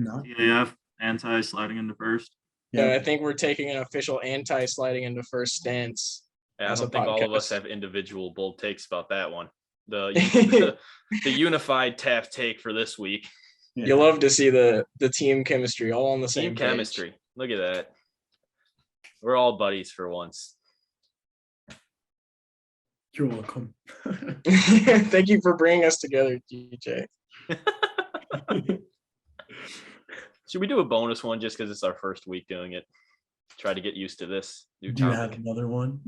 TAF anti-sliding into first. Yeah, I think we're taking an official anti-sliding into first stance. I don't think all of us have individual bold takes about that one. The unified TAF take for this week. Yeah. You love to see the team chemistry all on the same page. Chemistry. Look at that. We're all buddies for once. You're welcome. Thank you for bringing us together, DJ. Should we do a bonus one just because it's our first week doing it? Try to get used to this. Do you have another one?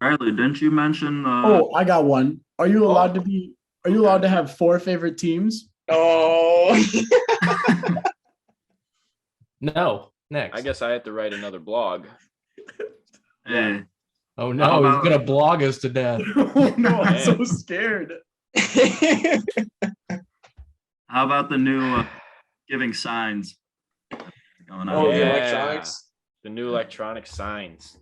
Riley, didn't you mention? Oh, I got one. Are you allowed to be? Are you allowed to have 4 favorite teams? Oh. No. Next. I guess I have to write another blog. Hey. Oh no, he's gonna blog us to death. Oh no, I'm so scared. How about the new giving signs going on? Oh, the electronics. The new electronic signs.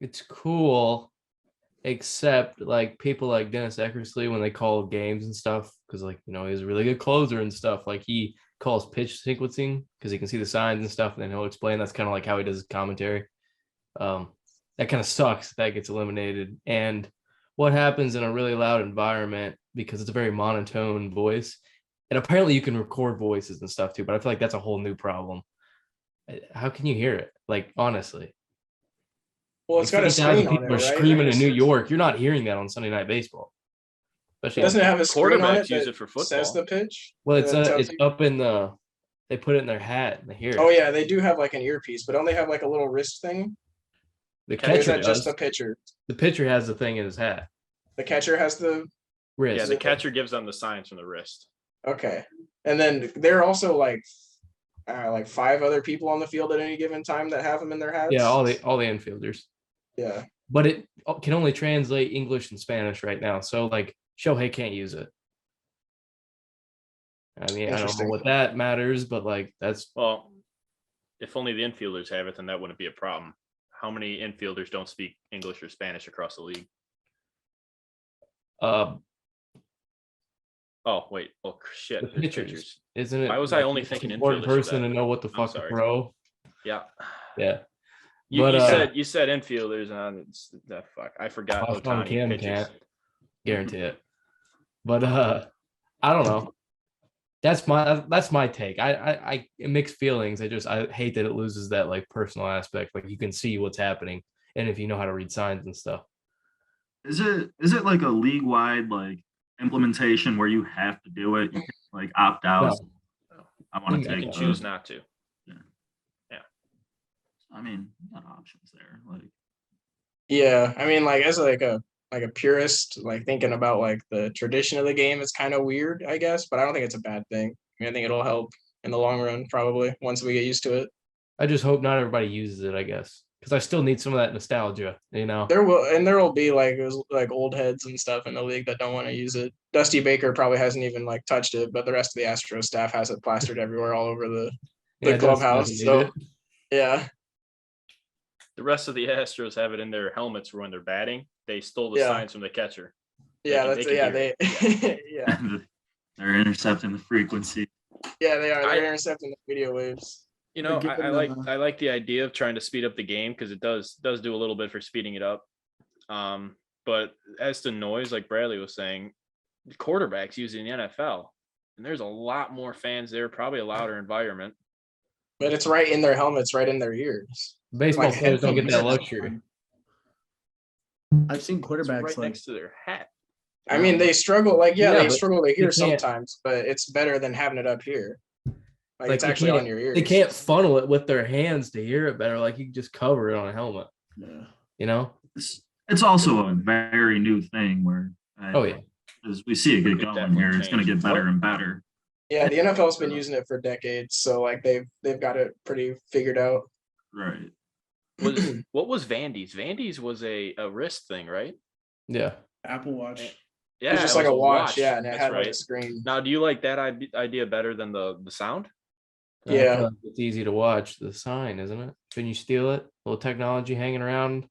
It's cool, except like people like Dennis Eckersley when they call games and stuff, because like he's a really good closer and stuff. Like he calls pitch sequencing because he can see the signs and stuff, and then he'll explain. That's kind of like how he does his commentary. That kind of sucks. That gets eliminated. And what happens in a really loud environment, because it's a very monotone voice, and apparently you can record voices and stuff too, but I feel like that's a whole new problem. How can you hear it? Like, honestly. Well, it's got a screen on it, people are right? screaming in New York. You're not hearing that on Sunday Night Baseball. Especially doesn't it have a screen on it use it for football. Says the pitch? Well, it's up in the. They put it in their hat and they hear it. Oh yeah, they do have like an earpiece, but don't they have like a little wrist thing? The catcher does. Just the pitcher. The pitcher has the thing in his hat. The catcher has the wrist. Yeah, the catcher gives them the signs from the wrist. Okay, and then there are also like 5 other people on the field at any given time that have them in their hats. Yeah, all the infielders. Yeah, but it can only translate English and Spanish right now. So like Shohei can't use it. I mean, I don't know what that matters, but like that's if only the infielders have it, then that wouldn't be a problem. How many infielders don't speak English or Spanish across the league? Oh wait. Oh shit. The pitchers. Isn't it? Why was I only thinking infielders? Person to know what the fuck a pro. Yeah. Yeah. You said infielders and fuck. I forgot. Otani can't guarantee it. But I don't know. That's my take. I mixed feelings. I hate that it loses that like personal aspect. Like you can see what's happening, and if you know how to read signs and stuff. Is it like a league wide like implementation where you have to do it? You can like opt out. No. I want to take. You can choose not to. Yeah. I mean, got options there. Like. Yeah, I mean, like as like a purist, like thinking about like the tradition of the game is kind of weird, I guess, but I don't think it's a bad thing. I mean, I think it'll help in the long run, probably once we get used to it. I just hope not everybody uses it, I guess, because I still need some of that nostalgia, There will be like old heads and stuff in the league that don't want to use it. Dusty Baker probably hasn't even like touched it, but the rest of the Astros staff has it plastered everywhere all over the clubhouse. So yeah. The rest of the Astros have it in their helmets for when they're batting. They stole the signs from the catcher. Yeah, they're intercepting the frequency. Yeah, they are. They're intercepting the video waves. I like the idea of trying to speed up the game because it does do a little bit for speeding it up. But as to noise, like Bradley was saying, the quarterbacks use it in the NFL, and there's a lot more fans there, probably a louder environment. But it's right in their helmets, right in their ears. Baseball players don't get that luxury. I've seen quarterbacks right next to their hat. I mean, they struggle. They struggle to hear sometimes, but it's better than having it up here. Like it's actually on your ears. They can't funnel it with their hands to hear it better. Like you can just cover it on a helmet. Yeah. It's also a very new thing where. As we see it get going here, it's going to get better and better. Yeah, the NFL's been using it for decades, so like they've got it pretty figured out. Right. What was Vandy's? Vandy's was a wrist thing, right? Yeah. Apple Watch. Yeah, it's just it like was a watch. Yeah, and it That's had right. like a screen. Now, do you like that idea better than the sound? I feel like it's easy to watch the sign, isn't it? Can you steal it? A little technology hanging around.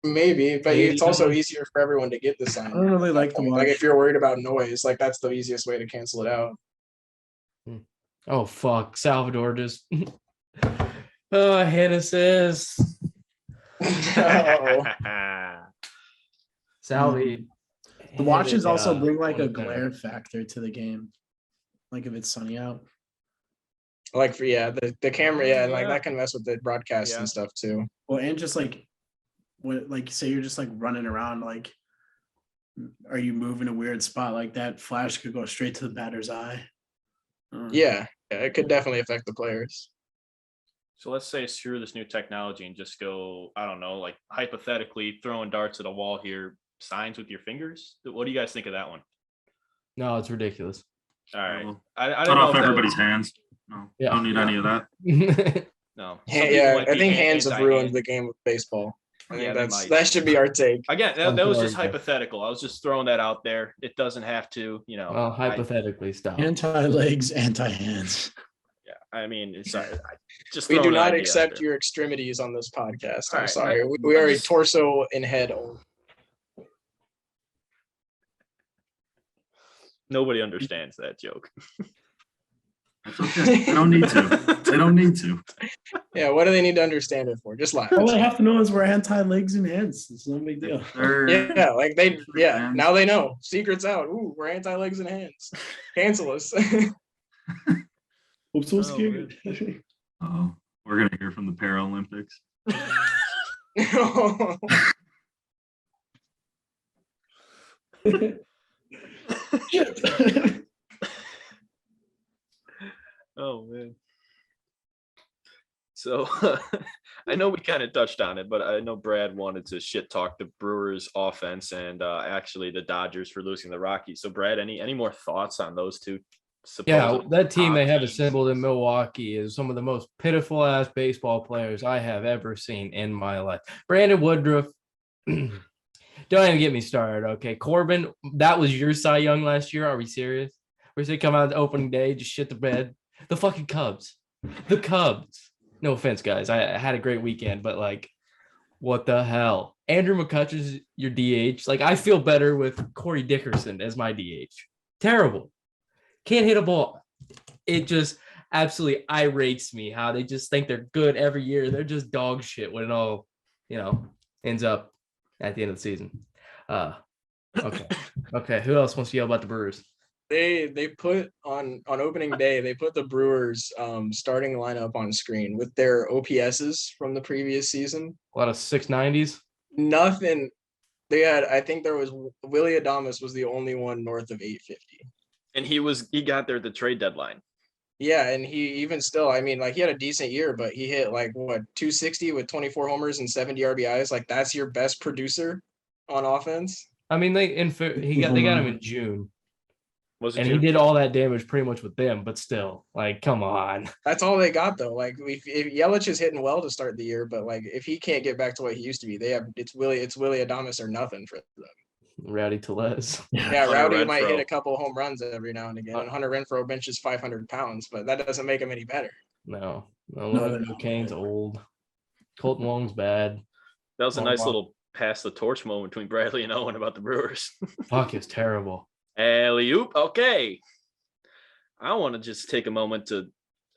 Maybe, but it's also easier for everyone to get the sign. I don't really like the watch. Like if you're worried about noise, like that's the easiest way to cancel it out. Oh fuck, Salvador just hit assist. Salvi. The watches also bring like a glare factor to the game. Like if it's sunny out. Like for the camera, and like that can mess with the broadcast and stuff too. Well, and just like say you're just like running around, like are you moving a weird spot like that? Flash could go straight to the batter's eye. Yeah, it could definitely affect the players. So let's say screw this new technology and just go, I don't know, like hypothetically throwing darts at a wall here, signs with your fingers. What do you guys think of that one? No, it's ridiculous. All right. I don't know off everybody's hands. No, don't need any of that. No. I think hands have ruined the game of baseball. I think that should be our take. Again, that was just hypothetical. I was just throwing that out there. It doesn't have to, Well, hypothetically, stop. Anti-legs, anti-hands. Yeah, I mean, it's just we do not accept your extremities on this podcast. I'm sorry. Man. We are a torso and head only. Nobody understands that joke. That's okay. They don't need to. They don't need to. Yeah, what do they need to understand it for? Just laugh. All they have to know is we're anti-legs and hands. It's no big deal. Now they know. Secret's out. Ooh, we're anti-legs and hands. Cancel us. I'm so scared. Oh, we're gonna hear from the Paralympics. Oh man. So I know we kind of touched on it, but I know Brad wanted to shit talk the Brewers offense and actually the Dodgers for losing the Rockies. So Brad, any more thoughts on those two? Yeah, that team they have assembled in Milwaukee is some of the most pitiful ass baseball players I have ever seen in my life. Brandon Woodruff, don't even get me started. Okay, Corbin, that was your Cy Young last year. Are we serious? Where's they come out the opening day, just shit the bed? The fucking Cubs. The Cubs. No offense, guys. I had a great weekend, but like, what the hell? Andrew McCutcheon's your DH. Like, I feel better with Corey Dickerson as my DH. Terrible. Can't hit a ball. It just absolutely irates me how they just think they're good every year. They're just dog shit when it all, ends up at the end of the season. Okay. Who else wants to yell about the Brewers? They put on opening day, they put the Brewers starting lineup on screen with their OPSs from the previous season. A lot of 690s. Nothing. They had, I think there was Willie Adames was the only one north of 850. And he got there at the trade deadline. Yeah, and he even still, I mean, like he had a decent year, but he hit like 260 with 24 homers and 70 RBIs. Like that's your best producer on offense. I mean, they got him in June. And he did all that damage pretty much with them, but still, like, come on. That's all they got though. Like, if Yelich is hitting well to start the year, but like, if he can't get back to what he used to be, it's Willie Adames or nothing for them. Rowdy Tellez. Yeah, Rowdy might hit a couple home runs every now and again. And Hunter Renfroe benches 500 pounds, but that doesn't make him any better. No, Kane's old. Colton Wong's bad. That was a nice little pass the torch moment between Bradley and Owen about the Brewers. Fuck, it's terrible. Alley-oop. Okay. I want to just take a moment to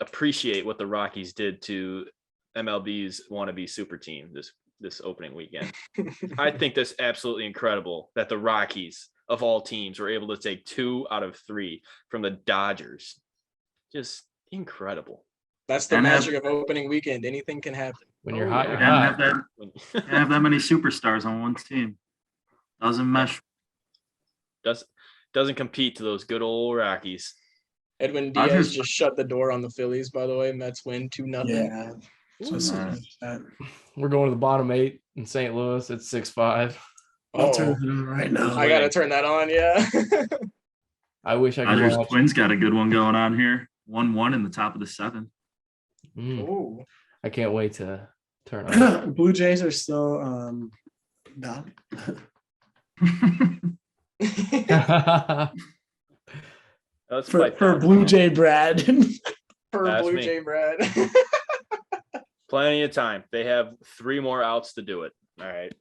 appreciate what the Rockies did to MLB's wannabe super team this opening weekend. I think that's absolutely incredible that the Rockies of all teams were able to take 2 out of 3 from the Dodgers. Just incredible. That's the magic of opening weekend. Anything can happen. When you're hot, you you're hot. Can't have that many superstars on one team. Doesn't mesh. Doesn't compete to those good old Rockies. Edwin Diaz just shut the door on the Phillies, by the way. Mets win 2-0. Yeah. We're going to the bottom 8 in St. Louis. It's 6-5. I'll turn it on right now. I got to turn that on, yeah. I wish I could watch. Twins got a good one going on here. 1-1 in the top of the 7th. Ooh. I can't wait to turn on. Blue Jays are still down. For Blue Jay Brad. Blue Jay Brad. Plenty of time. They have 3 more outs to do it. All right.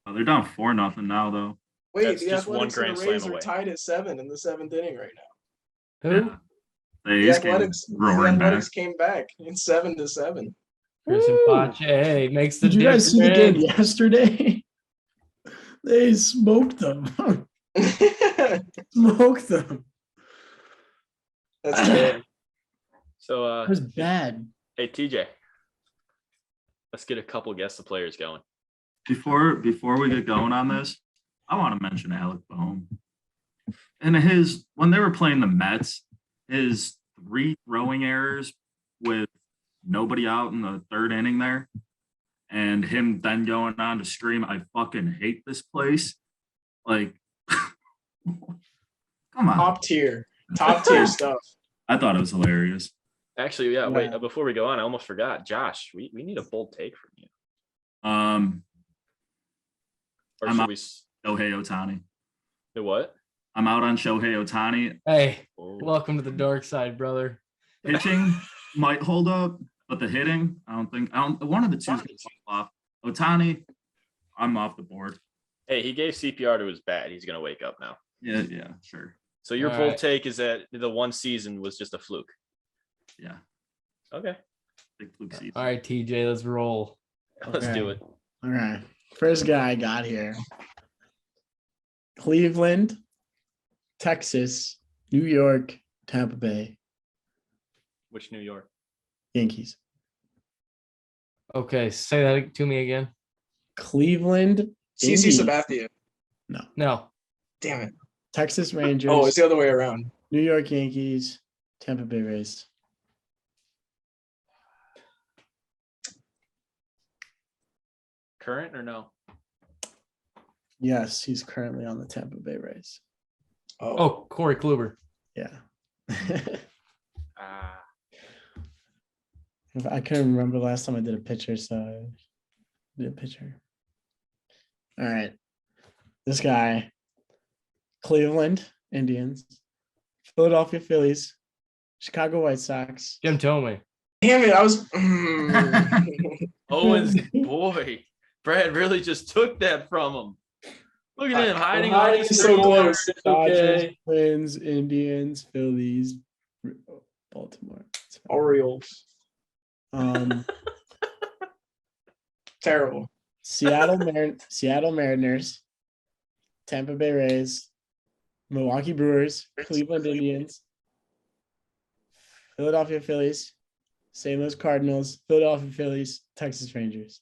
Oh, they're down 4-0 now, though. Wait, that's the just one Athletics grand and the slam Rays are away. tied at 7 in the 7th inning right now. Who? Yeah. The Athletics came back in 7-7. Christian Pache makes the Did you guys see the game yesterday? They smoked them. Smoked them. That's good. So it was bad. Hey TJ, let's get a couple guess the players going. Before we get going on this, I want to mention Alec Bohm. And when they were playing the Mets, his 3 throwing errors with nobody out in the 3rd inning there, and him then going on to scream, "I fucking hate this place." Like, come on. Top tier stuff. I thought it was hilarious. Actually, yeah. Wait, before we go on, I almost forgot. Josh, we need a bold take from you. Or I'm should out we? Shohei Ohtani. The what? I'm out on Shohei Ohtani. Hey, welcome to the dark side, brother. Pitching might hold up, but the hitting, I don't. One of the two is going to fall off. Ohtani, I'm off the board. Hey, he gave CPR to his bat. He's going to wake up now. Yeah, sure. So your bold take is that the one season was just a fluke. Yeah. Okay. Big fluke season. All right, TJ, let's roll. Let's do it. All right. First guy I got here. Cleveland, Texas, New York, Tampa Bay. Which New York? Yankees. Okay, say that to me again. Cleveland. CC Sabathia. No. Damn it. Texas Rangers. Oh, it's the other way around. New York Yankees, Tampa Bay Rays. Current or no? Yes, he's currently on the Tampa Bay Rays. Oh, Corey Kluber. Yeah. Ah. I couldn't remember the last time I did a pitcher, so I did a pitcher. All right. This guy, Cleveland Indians, Philadelphia Phillies, Chicago White Sox. Jim Thome. Damn it, I was Owens, boy. Brad really just took that from him. Look at him hiding on his so close. Dodgers, Twins, Indians, Phillies, Baltimore. Orioles. Terrible. Seattle Mariners, Tampa Bay Rays, Milwaukee Brewers, Cleveland Indians, Philadelphia Phillies, St. Louis Cardinals, Philadelphia Phillies, Texas Rangers.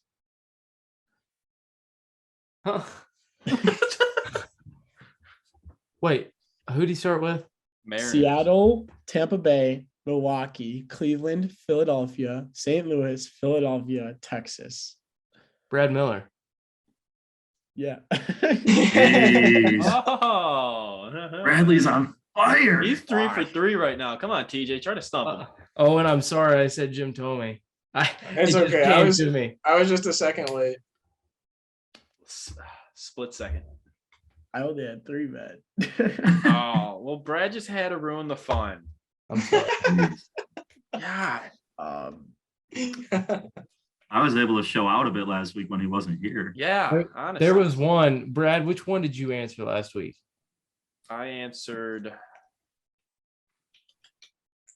Huh. Wait, who'd he start with? Mariners. Seattle, Tampa Bay, Milwaukee, Cleveland, Philadelphia, St. Louis, Philadelphia, Texas. Brad Miller. Yeah. Oh, Bradley's on fire. He's 3 for 3 right now. Come on, TJ, try to stump him. Oh, and I'm sorry I said Jim Thome. It's okay. I was just a second late. Split second. I only had 3 bad. Oh, well, Brad just had to ruin the fun. I'm sorry. God. I was able to show out a bit last week when he wasn't here. Yeah, honestly. There was one. Brad, which one did you answer last week? I answered.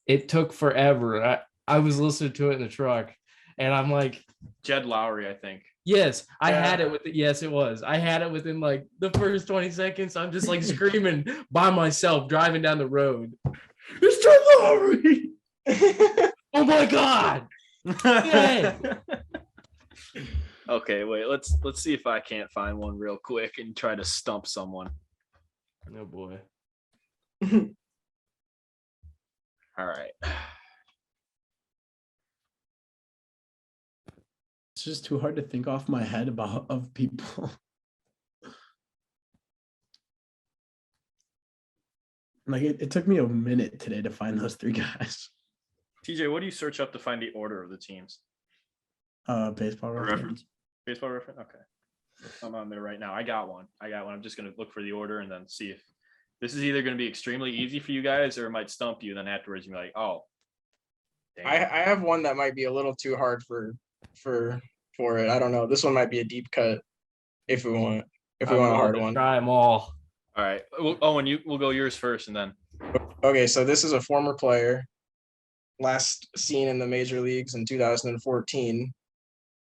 It took forever. I was listening to it in the truck, and I'm like, Jed Lowry, I think. yes, I had it with yes, it was. I had it within like the first 20 seconds. I'm just like screaming by myself driving down the road. It's Jed Lowry. Oh my God. Yeah. Okay, wait. Let's see if I can't find one real quick and try to stump someone. Oh boy. All right. It's just too hard to think off my head of people. Like it took me a minute today to find those 3 guys. TJ, what do you search up to find the order of the teams? Baseball reference. Baseball reference? Okay. I'm on there right now. I got one. I'm just gonna look for the order and then see if this is either gonna be extremely easy for you guys or it might stump you. Then afterwards you're like, oh, damn. I have one that might be a little too hard for it. I don't know. This one might be a deep cut if we want a hard one. Try them all. All right. Owen, we'll go yours first and then. Okay, so this is a former player, last seen in the major leagues in 2014.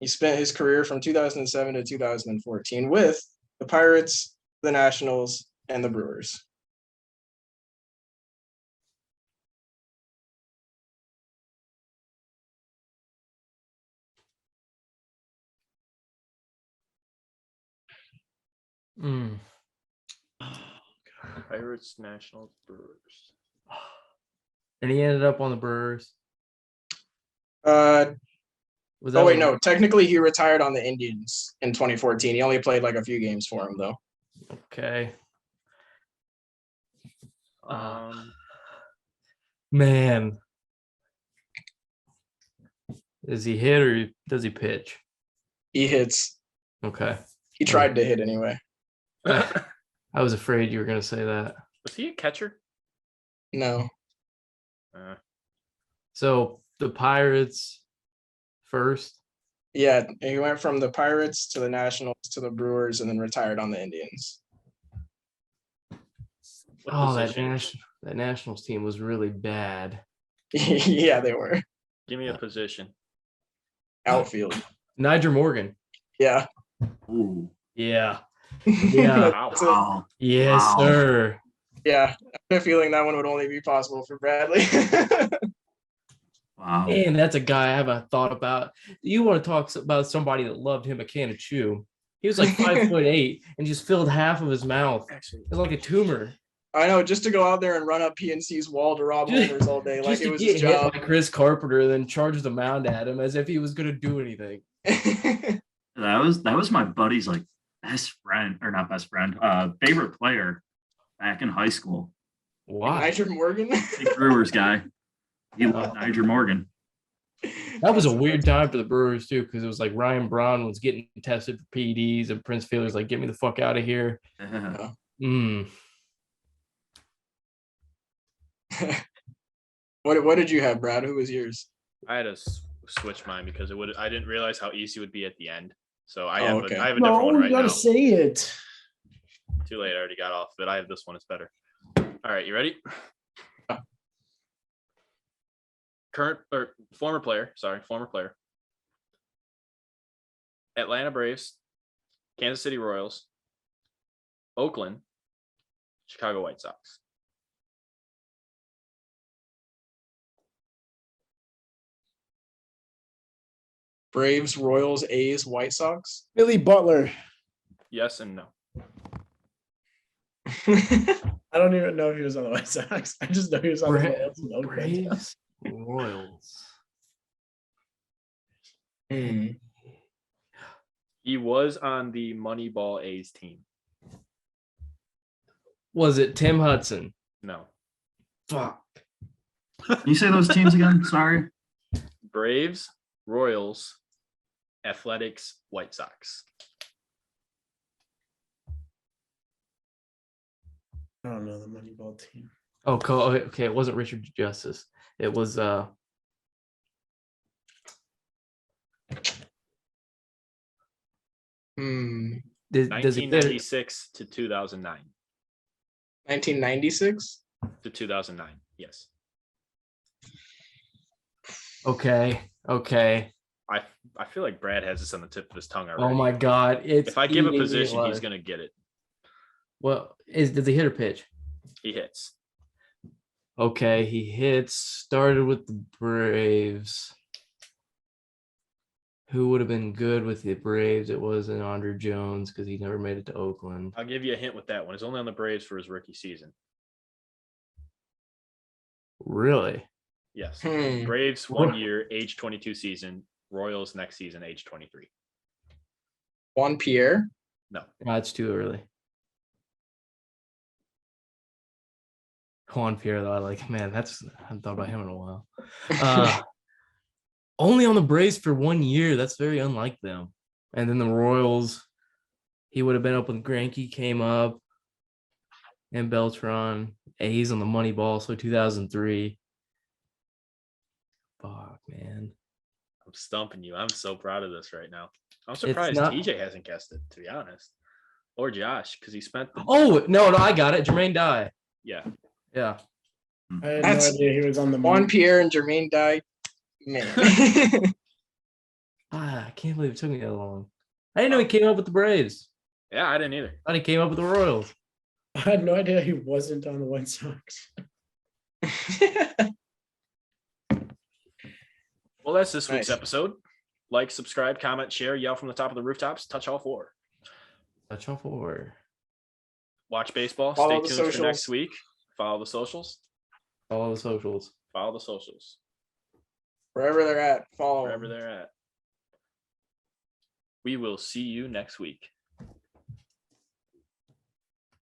He spent his career from 2007 to 2014 with the Pirates, the Nationals, and the Brewers. Pirates, Nationals, Brewers. And he ended up on the Brewers. No. Technically, he retired on the Indians in 2014. He only played like a few games for him, though. Okay. Man. Does he hit or does he pitch? He hits. Okay. He tried to hit anyway. I was afraid you were going to say that. Was he a catcher? No. So the Pirates first? Yeah, he went from the Pirates to the Nationals to the Brewers and then retired on the Indians. That Nationals team was really bad. Yeah, they were. Give me a position. Outfield. Niger Morgan. Yeah. Ooh. Yeah. Yeah. Wow. Yes, Wow. sir. Yeah. I have a feeling that one would only be possible for Bradley. Wow. Man, that's a guy I haven't thought about. You want to talk about somebody that loved him a can of chew. He was like 5'8" and just filled half of his mouth. It was like a tumor. I know, just to go out there and run up PNC's wall to rob homers all day, like it was his job. Hit by Chris Carpenter, then charge the mound at him as if he was going to do anything. That was my buddy's like best friend, or not best friend, favorite player back in high school. Why? Niger Morgan? Big Brewers guy. He loved Niger Morgan. That was a weird time for the Brewers too, because it was like Ryan Braun was getting tested for PEDs, and Prince Fielder's like, "Get me the fuck out of here." What did you have, Brad? Who was yours? I had to switch mine because I didn't realize how easy it would be at the end. So I have a different one right now. You gotta say it. Too late. I already got off, but I have this one. It's better. All right, you ready? Former player. Atlanta Braves, Kansas City Royals, Oakland, Chicago White Sox. Braves, Royals, A's, White Sox. Billy Butler. Yes and no. I don't even know if he was on the White Sox. I just know he was on the Braves, Royals. He was on the Moneyball A's team. Was it Tim Hudson? No. Fuck. Can you say those teams again? Sorry. Braves, Royals, Athletics, White Sox. I don't know the Moneyball team. Oh, okay. It wasn't Richard Justice. It was Does 1996 to 2009. 1996 to 2009. Yes. Okay. I feel like Brad has this on the tip of his tongue already. Oh my God! If I give a position, he's gonna get it. Well, does he hit or pitch? He hits. Okay, he hits. Started with the Braves. Who would have been good with the Braves? It wasn't Andrew Jones because he never made it to Oakland. I'll give you a hint with that one. He's only on the Braves for his rookie season. Really? Yes. Braves 1 year, age 22 season. Royals next season, age 23. Juan Pierre? No. That's too early. Juan Pierre, though, I haven't thought about him in a while. Only on the Braves for 1 year. That's very unlike them. And then the Royals. He would have been up when Greinke came up and Beltran. A's on the money ball, so 2003. Fuck, man. I'm stumping you. I'm so proud of this right now. I'm surprised TJ hasn't guessed it, to be honest. Or Josh, because he spent the... Oh, no, I got it. Jermaine Dye. Yeah. Yeah. I had no idea he was on the Juan Pierre and Jermaine Dye. Man. I can't believe it took me that long. I didn't know he came up with the Braves. Yeah, I didn't either. I thought he came up with the Royals. I had no idea he wasn't on the White Sox. Well, that's this week's episode. Like, subscribe, comment, share, yell from the top of the rooftops. Touch all four. Touch all four. Watch baseball. Follow Stay tuned for next week. Follow the socials. Follow the socials. Follow the socials. Wherever they're at, follow wherever they're at. We will see you next week.